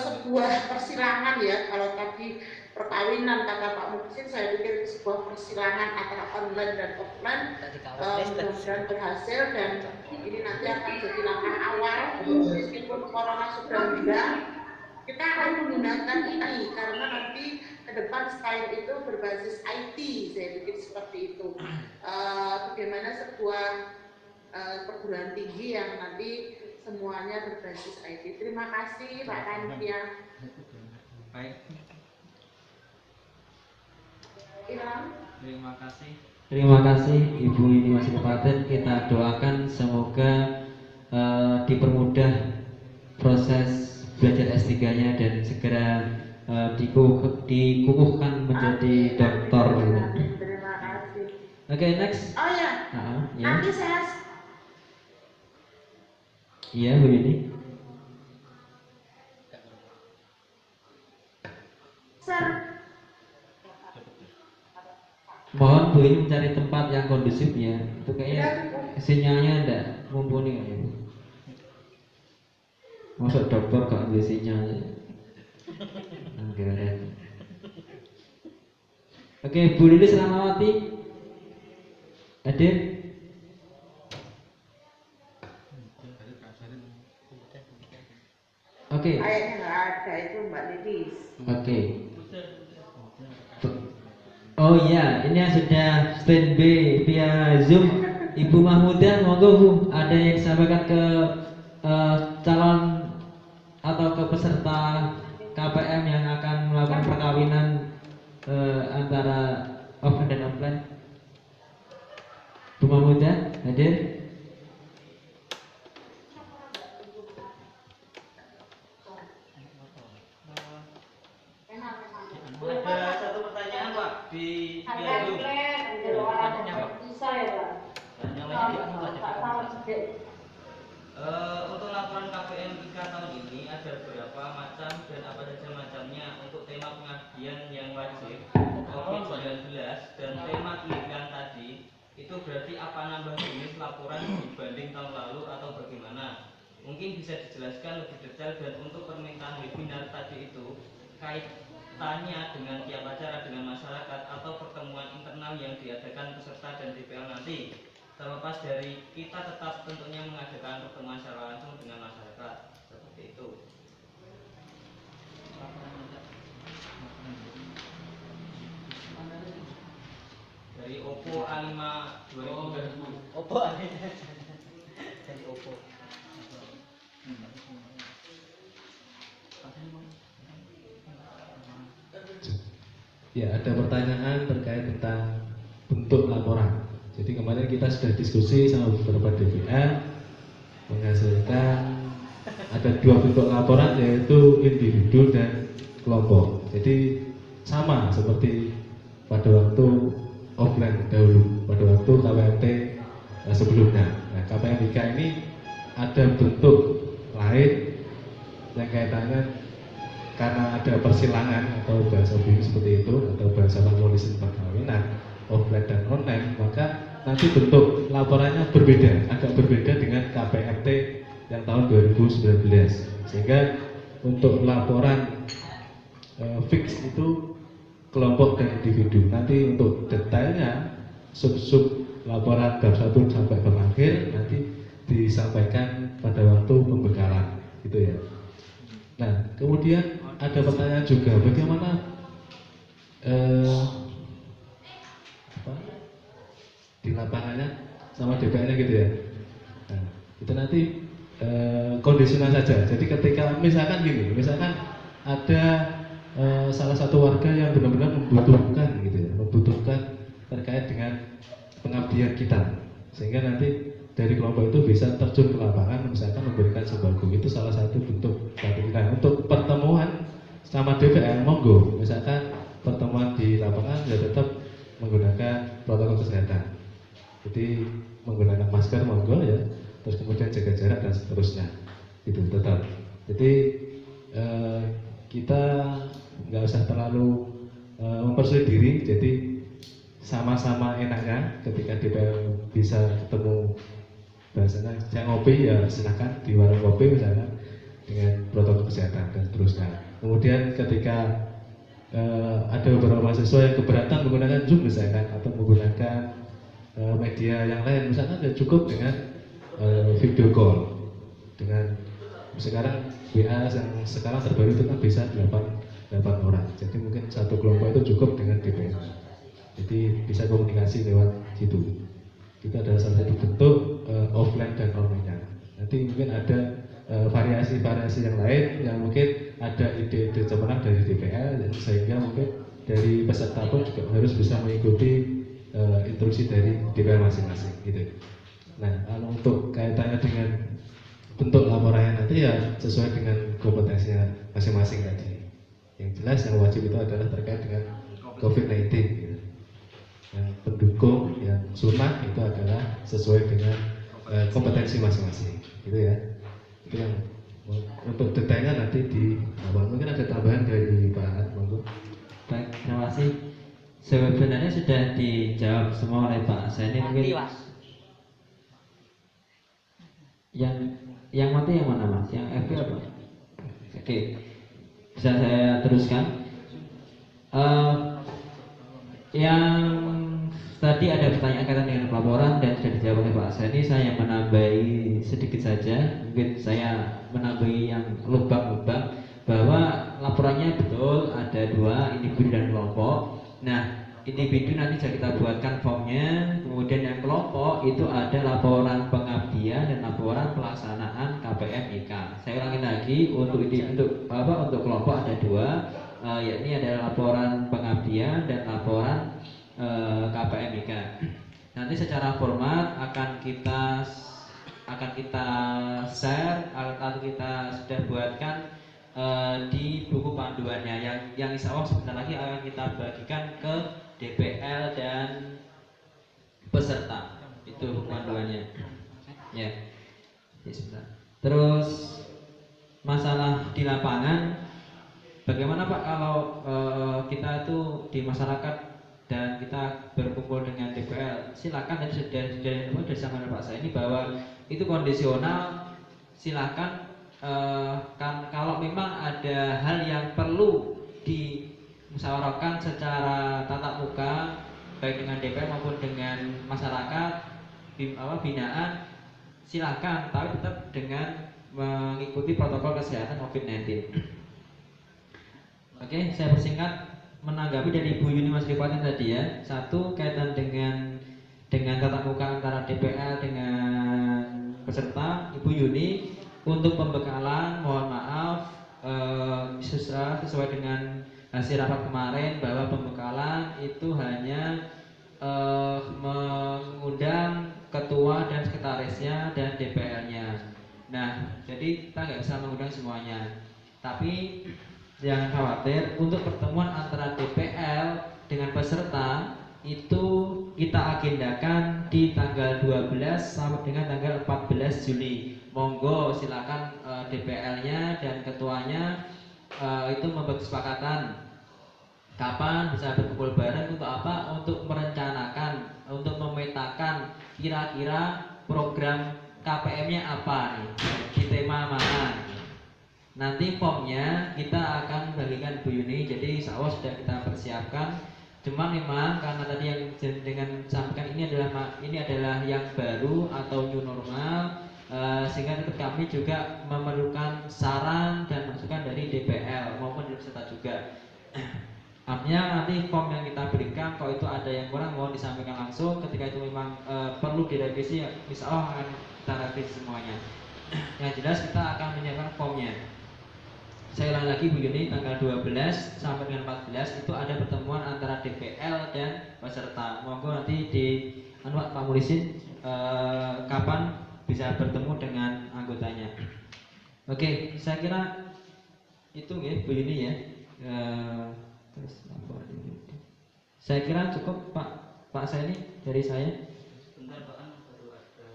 sebuah persilangan ya. Kalau tadi perkawinan kata Pak Muksin, saya pikir itu sebuah persilangan antara online dan offline. Mudah-mudahan berhasil dan ini nanti akan jadi langkah awal. Meskipun corona sudah hilang, kita akan menggunakan ini karena nanti ke depan style itu berbasis IT, saya pikir seperti itu. Bagaimana sebuah perguruan tinggi yang nanti semuanya berbasis IT. Terima kasih Pak Panitia. Baik, Ilham. terima kasih Ibu Ini Masih Kepaten. Kita doakan semoga dipermudah proses belajar S3-nya dan segera dikukuhkan menjadi doktor. Terima kasih. Oke, next. Oh ya, Ya. nanti saya Iya, Bu Ini. Mohon Bu Ini mencari tempat yang kondusif ya. Itu kayaknya sinyalnya enggak mumpuni ya, Bu. Masuk dokter gak ambil sinyalnya. Enggak. Oke, Bu Lilis Rahmawati. Hadir? Oke. kayaknya nggak ada itu Mbak Lilis. Oke. Oh iya, ini yang sudah standby via Zoom, Ibu Mahmudah, monggo Bu, ada yang disampaikan ke calon atau ke peserta KPM yang akan melakukan perkawinan antara offline dan offline. Bu Mahmudah, hadir? Ada satu pertanyaan Pak di via Zoom. Namanya dianu aja. Untuk laporan KPMIK tahun ini ada berapa macam dan apa saja macamnya? Untuk tema pengabdian yang wajib COVID-19 dan tema pilihan tadi, itu berarti apa nambah jenis laporan dibanding tahun lalu atau bagaimana? Mungkin bisa dijelaskan lebih detail. Dan untuk permintaan webinar tadi itu kaitannya dengan tiap acara dengan masyarakat atau pertemuan internal yang diadakan peserta dan DPL nanti, terlepas dari kita tetap tentunya mengadakan pertemuan secara langsung dengan masyarakat seperti itu. Dari Oppo A5 2020. Oppo dari Oppo. Ya, ada pertanyaan terkait tentang bentuk laporan. Jadi kemarin kita sudah diskusi sama beberapa DPR menghasilkan ada dua bentuk laporan, yaitu individu dan kelompok. Jadi sama seperti pada waktu offline dahulu, pada waktu KPMT sebelumnya. Nah, KPMIK ini ada bentuk lain yang kaitannya karena ada persilangan atau bahasa umum seperti itu, atau bahasa formulisme perkawinan offline dan online, maka nanti bentuk laporannya berbeda, agak berbeda dengan KPMT yang tahun 2019. Sehingga untuk laporan fix itu kelompok dan individu. Nanti untuk detailnya sub-sub laporan bab 1 sampai bab akhir nanti disampaikan pada waktu pembekalan, gitu ya. Nah, kemudian ada pertanyaan juga, bagaimana di lapangannya sama DPR-nya gitu ya. Nah, itu nanti kondisional saja. Jadi ketika misalkan gini, misalkan ada salah satu warga yang benar-benar membutuhkan gitu ya, membutuhkan terkait dengan pengabdian kita, sehingga nanti dari kelompok itu bisa terjun ke lapangan, misalkan memberikan sembako. Itu salah satu bentuk strategi. Nah, untuk pertemuan sama DPR, monggo, misalkan pertemuan di lapangan ya tetap monggo menggunakan protokol kesehatan. Jadi menggunakan masker monggo ya, terus kemudian jaga jarak dan seterusnya. Itu tetap. Jadi kita nggak usah terlalu mempersulit diri. Jadi sama-sama enaknya ketika DPL bisa ketemu, bahasanya saya ngopi ya silakan di warung kopi misalnya dengan protokol kesehatan dan seterusnya. Kemudian ketika ada beberapa mahasiswa yang keberatan menggunakan Zoom misalkan atau menggunakan media yang lain, misalkan ya cukup dengan video call. Dengan sekarang WA yang sekarang terbaru itu kan bisa 8 orang. Jadi mungkin satu kelompok itu cukup dengan DPL. Jadi bisa komunikasi lewat situ. Itu adalah salah satu bentuk offline dan online-nya. Nanti mungkin ada variasi-variasi yang lain yang mungkin ada ide-ide cemerlang dari DPL, sehingga mungkin dari peserta pun juga harus bisa mengikuti instruksi dari DPL masing-masing gitu. Nah, kalau untuk kaitannya dengan bentuk laporannya nanti ya sesuai dengan kompetensinya masing-masing tadi. Yang jelas yang wajib itu adalah terkait dengan COVID-19 gitu. Yang pendukung, yang sunat itu adalah sesuai dengan kompetensi masing-masing gitu ya. Itu yang untuk detailnya nanti di awal. Mungkin ada tambahan dari Pak Monggo. Baik, terima kasih. Sebenarnya sudah dijawab semua oleh Pak Saini. Mungkin yang mati yang mana Mas? Yang FP apa? Oke, bisa saya teruskan. Yang tadi ada pertanyaan kaitan dengan pelaporan dan sudah dijawab oleh Pak Saini. Saya menambahi sedikit saja. Mungkin saya menambahi yang lubang-lubang bahwa laporannya betul ada 2, individu dan kelompok. Nah, individu nanti sudah kita buatkan formnya, kemudian yang kelompok itu ada laporan pengabdian dan laporan pelaksanaan KPM-IK. Saya ulangi lagi, untuk kelompok ada 2, yakni ada laporan pengabdian dan laporan KPM-IK. Nanti secara format akan kita share atau kita sudah buatkan di buku panduannya yang insya Allah sebentar lagi akan kita bagikan ke DPL dan peserta. Itu panduannya ya. Sebentar. Terus masalah di lapangan, bagaimana Pak kalau kita itu di masyarakat dan kita berkumpul dengan DPL? Silakan, dan sudah disampaikan Pak saya ini bahwa itu kondisional. Silakan, kan kalau memang ada hal yang perlu dimusyawarahkan secara tatap muka baik dengan DPR maupun dengan masyarakat binaan, silakan, tapi tetap dengan mengikuti protokol kesehatan COVID-19. Oke, saya persingkat menanggapi dari Ibu Yuni Mas Rifatin tadi ya. Satu, kaitan dengan tatap muka antara DPL dengan peserta. Ibu Yuni, untuk pembekalan mohon maaf sesuai dengan hasil rapat kemarin bahwa pembekalan itu hanya mengundang ketua dan sekretarisnya dan DPL-nya. Nah, jadi kita nggak bisa mengundang semuanya. Tapi jangan khawatir, untuk pertemuan antara DPL dengan peserta itu kita agendakan di tanggal 12 sampai dengan tanggal 14 Juli. Monggo silakan DPL-nya dan ketuanya itu membuat kesepakatan kapan bisa berkumpul bareng, untuk apa? Untuk merencanakan, untuk memetakan kira-kira program KPM-nya apa nih, di tema mana. Nanti formnya kita akan bagikan Bu Yuni, jadi insya Allah sudah kita persiapkan. Cuma memang karena tadi yang dengan sampaikan ini adalah yang baru atau new normal, sehingga tetap kami juga memerlukan saran dan masukan dari DPL maupun dari peserta juga. Artinya nanti form yang kita berikan, kalau itu ada yang kurang mohon disampaikan langsung. Ketika itu memang perlu direvisi, insya Allah akan kita revisi semuanya. Yang jelas kita akan menyiapkan formnya. Saya ulang lagi Bu Yuni, tanggal 12 sampai dengan 14 itu ada pertemuan antara DPL dan peserta. Monggo nanti di Pak Mulisin kapan bisa bertemu dengan anggotanya. Oke, saya kira itu ya Bu Yuni ya. Terus saya kira cukup Pak Pak Saini dari saya. Bentar Pak, kan baru ada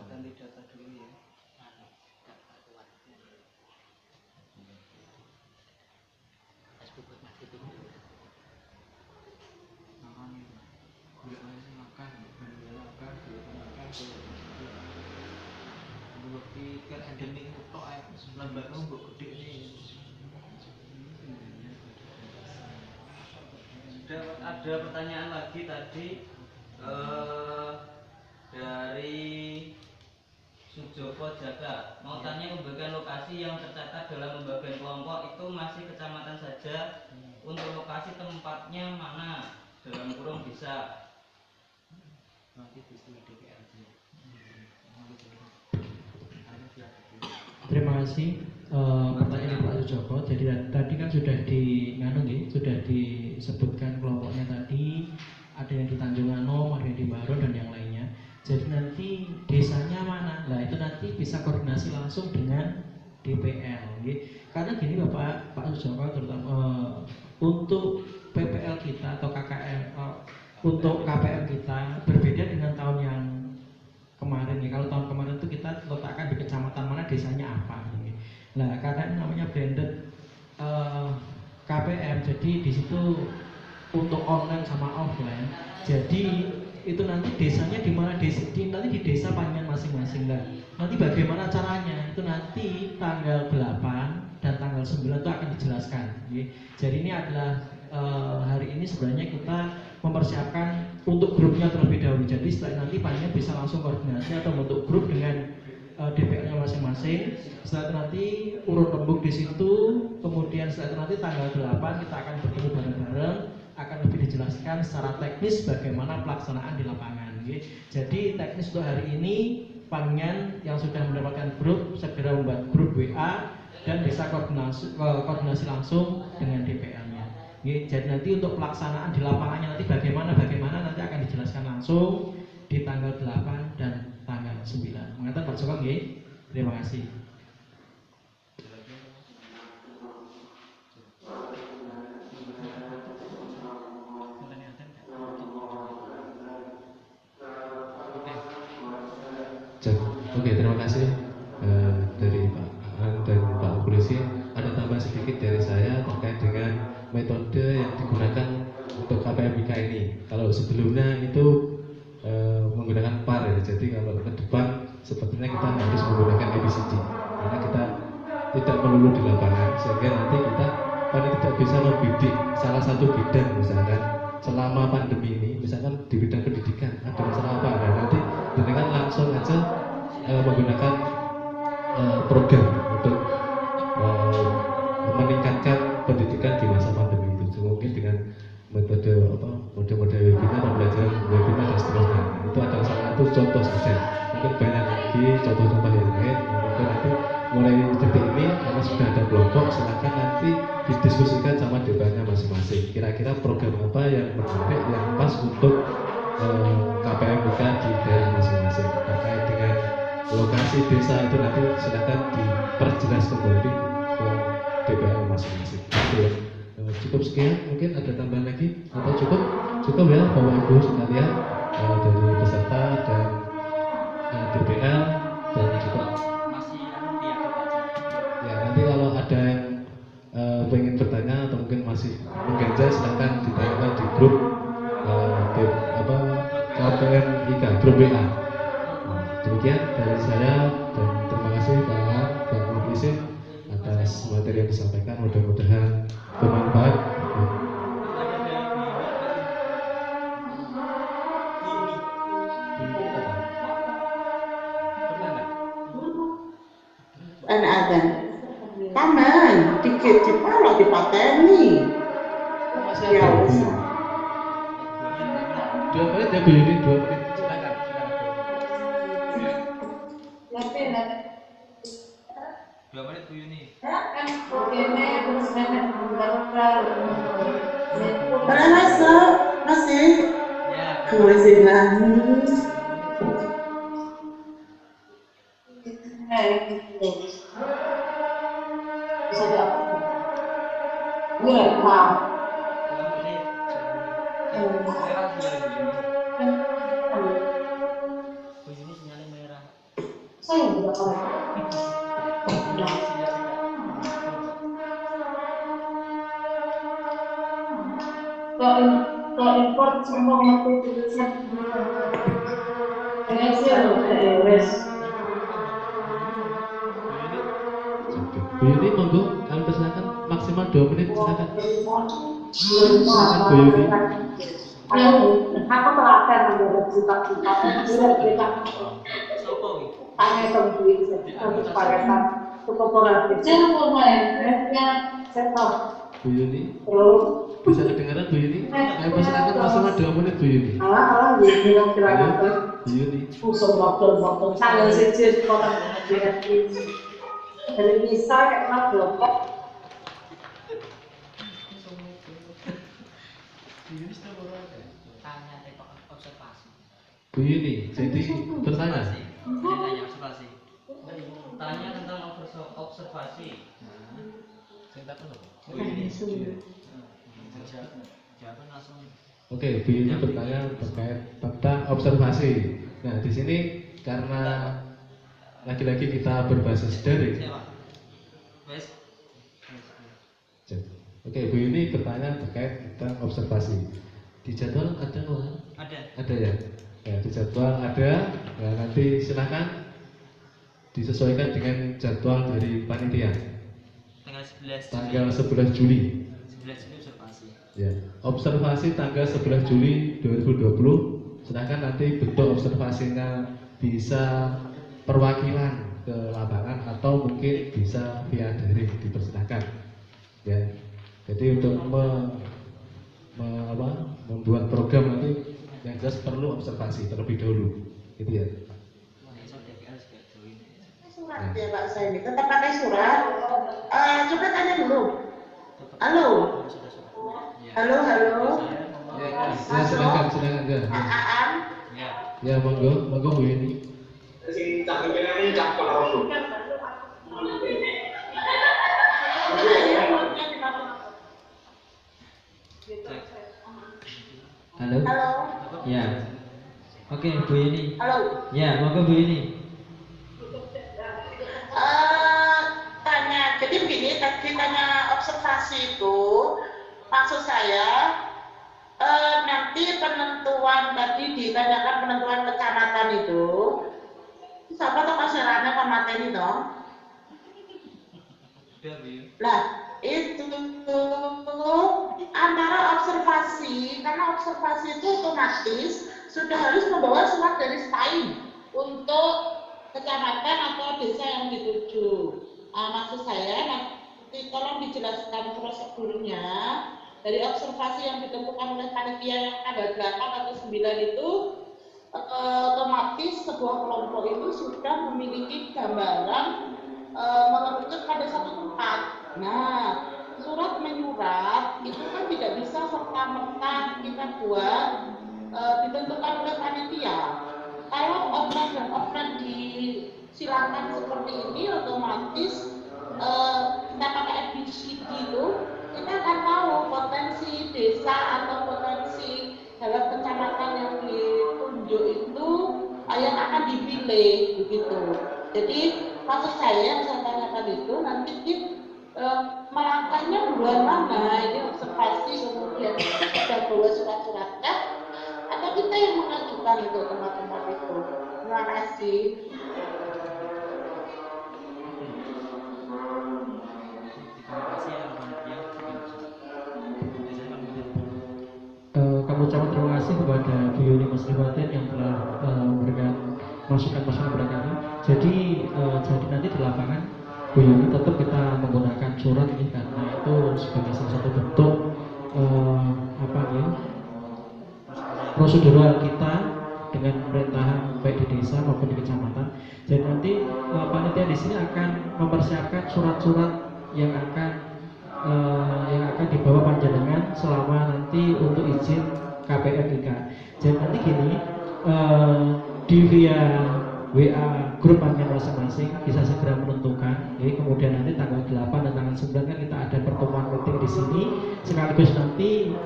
ganti data dulu ya. Ada pertanyaan lagi tadi dari Sujoko Jaka mau tanya pembagian lokasi yang tercatat dalam pembagian kelompok itu masih kecamatan saja, untuk lokasi tempatnya mana, dalam kurung bisa. Terima kasih pertanyaan Pak Sujoko. Jadi tadi kan sudah sudah disebutkan kelompoknya tadi, ada yang di Tanjung Anom, ada yang di Baron dan yang lainnya. Jadi nanti desanya mana? Nah itu nanti bisa koordinasi langsung dengan DPL. Karena gini Pak Sujoko, terutama untuk PPL kita atau KKM, untuk KPM kita berbeda dengan tahun yang kemarin ya. Kalau tahun kemarin itu kita letakkan di kecamatan mana, desanya apa. Nah karena ini namanya blended KPM, jadi di situ untuk online sama offline. Jadi itu nanti desanya di mana, nanti di desa Panjenengan masing-masing. Lah nanti bagaimana caranya itu nanti tanggal 8 dan tanggal 9 itu akan dijelaskan. Jadi ini adalah hari ini sebenarnya kita mempersiapkan untuk grupnya terlebih dahulu. Jadi setelah nanti Panjenengan bisa langsung koordinasi atau bentuk grup dengan DPL-nya masing-masing. Setelah itu nanti urut rembuk di situ. Kemudian setelah itu nanti tanggal 8 kita akan bertemu bareng-bareng, akan lebih dijelaskan secara teknis bagaimana pelaksanaan di lapangan. Jadi teknis untuk hari ini Panjenengan yang sudah mendapatkan grup segera membuat grup WA dan bisa koordinasi langsung dengan DPL-nya. Jadi nanti untuk pelaksanaan di lapangannya nanti bagaimana nanti akan dijelaskan langsung di tanggal 8 dan tanggal 9. Mengatur Pak Joko nggih. Terima kasih. Oke, terima kasih dari Pak Aan dan Pak Polisi. Ada tambahan sedikit dari saya terkait dengan metode yang digunakan untuk KPMIK ini. Kalau sebelumnya itu menggunakan PAR ya, jadi kalau ke depan sepertinya kita harus menggunakan ABCD karena kita tidak melulu di lapangan, sehingga nanti kita paling tidak bisa membidik salah satu bidang. Misalkan selama pandemi ini, misalkan di bidang pendidikan ada masalah apa, nah nanti dengan langsung aja menggunakan program untuk meningkatkan pendidikan di masa pandemi itu. Mungkin dengan metode model webinar, pembelajaran webinar dan seterusnya. Itu adalah salah satu contoh saja. Mungkin banyak lagi contoh-contoh yang lain. Mungkin nanti mulai detik ini karena sudah ada kelompok, silakan nanti didiskusikan sama DPR-nya masing-masing. Kira-kira program apa yang menarik, yang pas untuk KPMIK di daerah masing-masing. Terkait dengan lokasi desa itu nanti silakan diperjelas kembali ke DPR masing-masing. Cukup sekian, mungkin ada tambahan lagi atau cukup ya Bapak Ibu sekalian dari peserta dan DPR dan juga ya nanti kalau ada yang pengen bertanya atau mungkin masih mengganjal silakan ditanyakan di grup KPMIK grup WA. Demikian dari saya dan terima kasih Pak Polisi atas materi yang disampaikan, mudah-mudahan bermanfaat. Anak-anak paman dikit malah dipateni. Ya wis. 2 menit ya Bu Yuni, 2 menit. Silakan. Silakan. 2 menit Bu Yuni. Masih? Ya. Masih nangis. Bisa diapa? Iya, maaf. Ini sinyalnya merah. Saya juga kalau kalau import semua waktu tulisan wes. Bu Yuni, monggo kami persilakan maksimal 2 menit, silakan. Silakan Bu Yuni. Aku telaten menurut cita-cita Sopo wi? tanya tentang untuk paketan cukup orang kecil lumayan ya saya tahu Bu Yuni, terus bisa kedengaran Bu Yuni? Kami persilakan maksimal 2 menit Bu Yuni. alah ya bilang kira-kira Bu Yuni. usung waktu tanggal sejak kota dari bisa kayak mana blokok Tanya tekok observasi. Bu Yuni, jadi bertanya. Tanya observasi. Tanya tentang observasi. Jawaban langsung. Oke, Bu Yuni bertanya terkait tentang observasi. Nah, di sini karena lagi-lagi kita berbasis daring. Siapa? Wes. Oke, Bu Yuni bertanya terkait tentang observasi. Di jadwal ada nggak? Ada. Ada ya? Ya, di jadwal ada. Ya, nanti silakan disesuaikan dengan jadwal dari panitia. Tanggal 11. Tanggal 11 Juli. 11 Juli observasi. Ya, observasi tanggal 11 Juli 2020. Silakan nanti bentuk observasinya bisa perwakilan ke lapangan atau mungkin bisa via daring, dipersilakan. Ya, jadi untuk membuat program nanti yang jelas perlu observasi terlebih dahulu, gitu ya. surat ya Pak saya ini tetap pakai surat coba tanya dulu halo halo Ya, silakan ya. Aan Ya, monggo Bu Yuni. Halo. halo Ya. Oke, Bu Yuni. halo Ya, monggo Bu Yuni. tanya, jadi begini, tadi tanya observasi itu, maksud saya nanti penentuan tadi ditanyakan penentuan kecamatan itu, siapa tuh masyarakat pemateni toh? Lah itu antara observasi, karena observasi itu otomatis sudah harus membawa surat dari STAIN untuk kecamatan atau desa yang dituju. Maksud saya nanti tolong dijelaskan prosedurnya dari observasi yang ditentukan oleh panitia yang tanggal 8 atau 9 itu otomatis sebuah kelompok itu sudah memiliki gambaran mengerucut pada satu tempat. Nah, surat menyurat itu kan tidak bisa serta-merta kita buat ditentukan oleh panitia. Kalau offline dan offline disilakan seperti ini, otomatis kita pakai FBCD itu, kita akan tahu potensi desa atau potensi dalam kecamatan yang ditunjuk itu yang akan dipilih begitu. Jadi maksud saya yang saya tanyakan itu nanti melangkahnya bulan mana ini observasi kemudian sudah bawa surat-suratnya atau kita yang mengajukan itu tempat-tempat itu. Terima kasih. Kami ucapkan terima kasih kepada Bu Yuni Muslimatin yang telah memberikan masukan-masukan kepada kami. Jadi nanti di lapangan Bu Yuni tetap kita menggunakan surat ini karena itu sebagai salah satu bentuk prosedural kita dengan pemerintahan baik di desa maupun di kecamatan. Jadi nanti panitia di sini akan mempersiapkan surat-surat yang akan dibawa panjenengan selama nanti untuk izin KPM IK. Jadi nanti gini di via WA grup panitia masing-masing bisa segera menentukan. Jadi kemudian nanti tanggal 8 dan tanggal 9 kan kita ada pertemuan meeting di sini, sekaligus nanti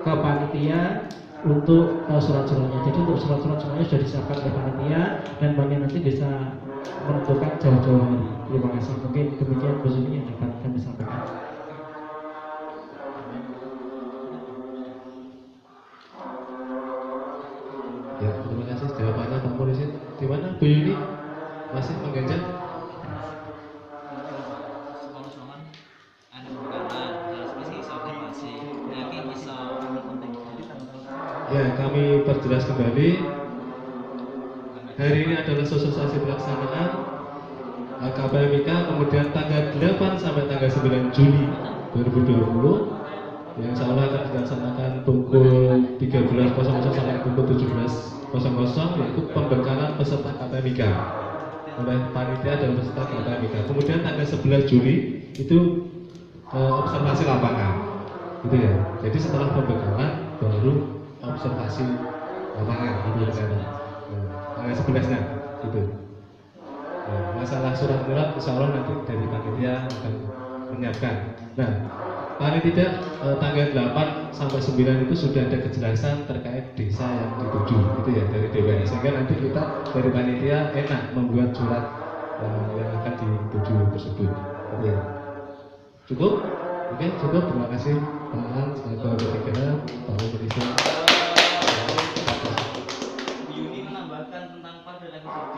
ke panitia untuk surat-suratnya. Jadi untuk surat-surat semuanya sudah disiapkan oleh panitia dan panitia nanti bisa menentukan jauh-jauh hari. Terima kasih. Mungkin demikian Bu Zumi yang dapat kami sampaikan. Ya, terima kasih jawabannya Pak Polisi. Di mana Bu Yuni masih mengganjal? Ya, kami perjelas kembali. Hari ini adalah sosialisasi pelaksanaan KPMIK, kemudian tanggal 8 sampai tanggal 9 Juli 2020 yang insya Allah akan dilaksanakan pukul 13.00 sampai pukul 17.00, yaitu pembekalan peserta KPMIK oleh panitia dan peserta KPMIK. Kemudian tanggal 11 Juli itu observasi lapangan, gitu ya. Jadi setelah pembekalan baru observasi lapangan, gitu kan. Tanggal 11-nya, gitu. Nah, masalah surat-surat insya Allah nanti dari panitia akan menyiapkan. Nah, paling tidak tanggal 8 sampai 9 itu sudah ada kejelasan terkait desa yang dituju, gitu ya, dari DPR. Sehingga nanti kita dari panitia enak membuat surat yang akan dituju tersebut, gitu ya. Cukup? Oke, cukup. Terima kasih Pak An, selaku bertiga, Pak Polisi. Yuni menambahkan tentang pada episode.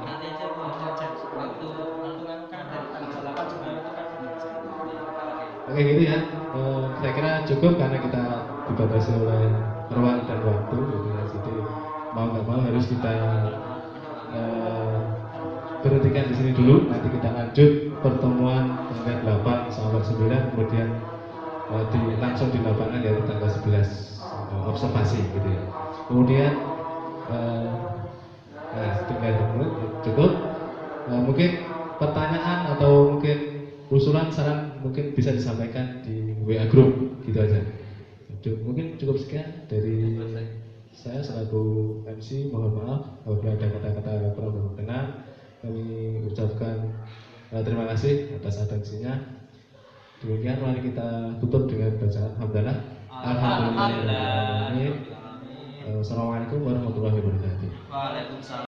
Nanti aja waktu menentukan kan dari tanggal 8 juga itu kan. Oke, gitu ya. Saya kira cukup karena kita dibatasi oleh ruang dan waktu, gitu ya. Jadi mau nggak mau harus kita berhentikan di sini dulu. Nanti kita lanjut pertemuan tanggal 8 sampai 9, kemudian langsung di lapangan yaitu tanggal 11 observasi, gitu ya. Kemudian tinggal cukup. Mungkin pertanyaan atau mungkin usulan saran mungkin bisa disampaikan di WA group, gitu aja. Mungkin cukup sekian dari saya selaku MC. Mohon maaf apabila ada kata-kata kurang berkenan. Kami ucapkan terima kasih atas atensinya. Demikian, mari kita tutup dengan bacaan hamdalah. Alhamdulillah. Assalamualaikum warahmatullahi wabarakatuh. Waalaikumsalam.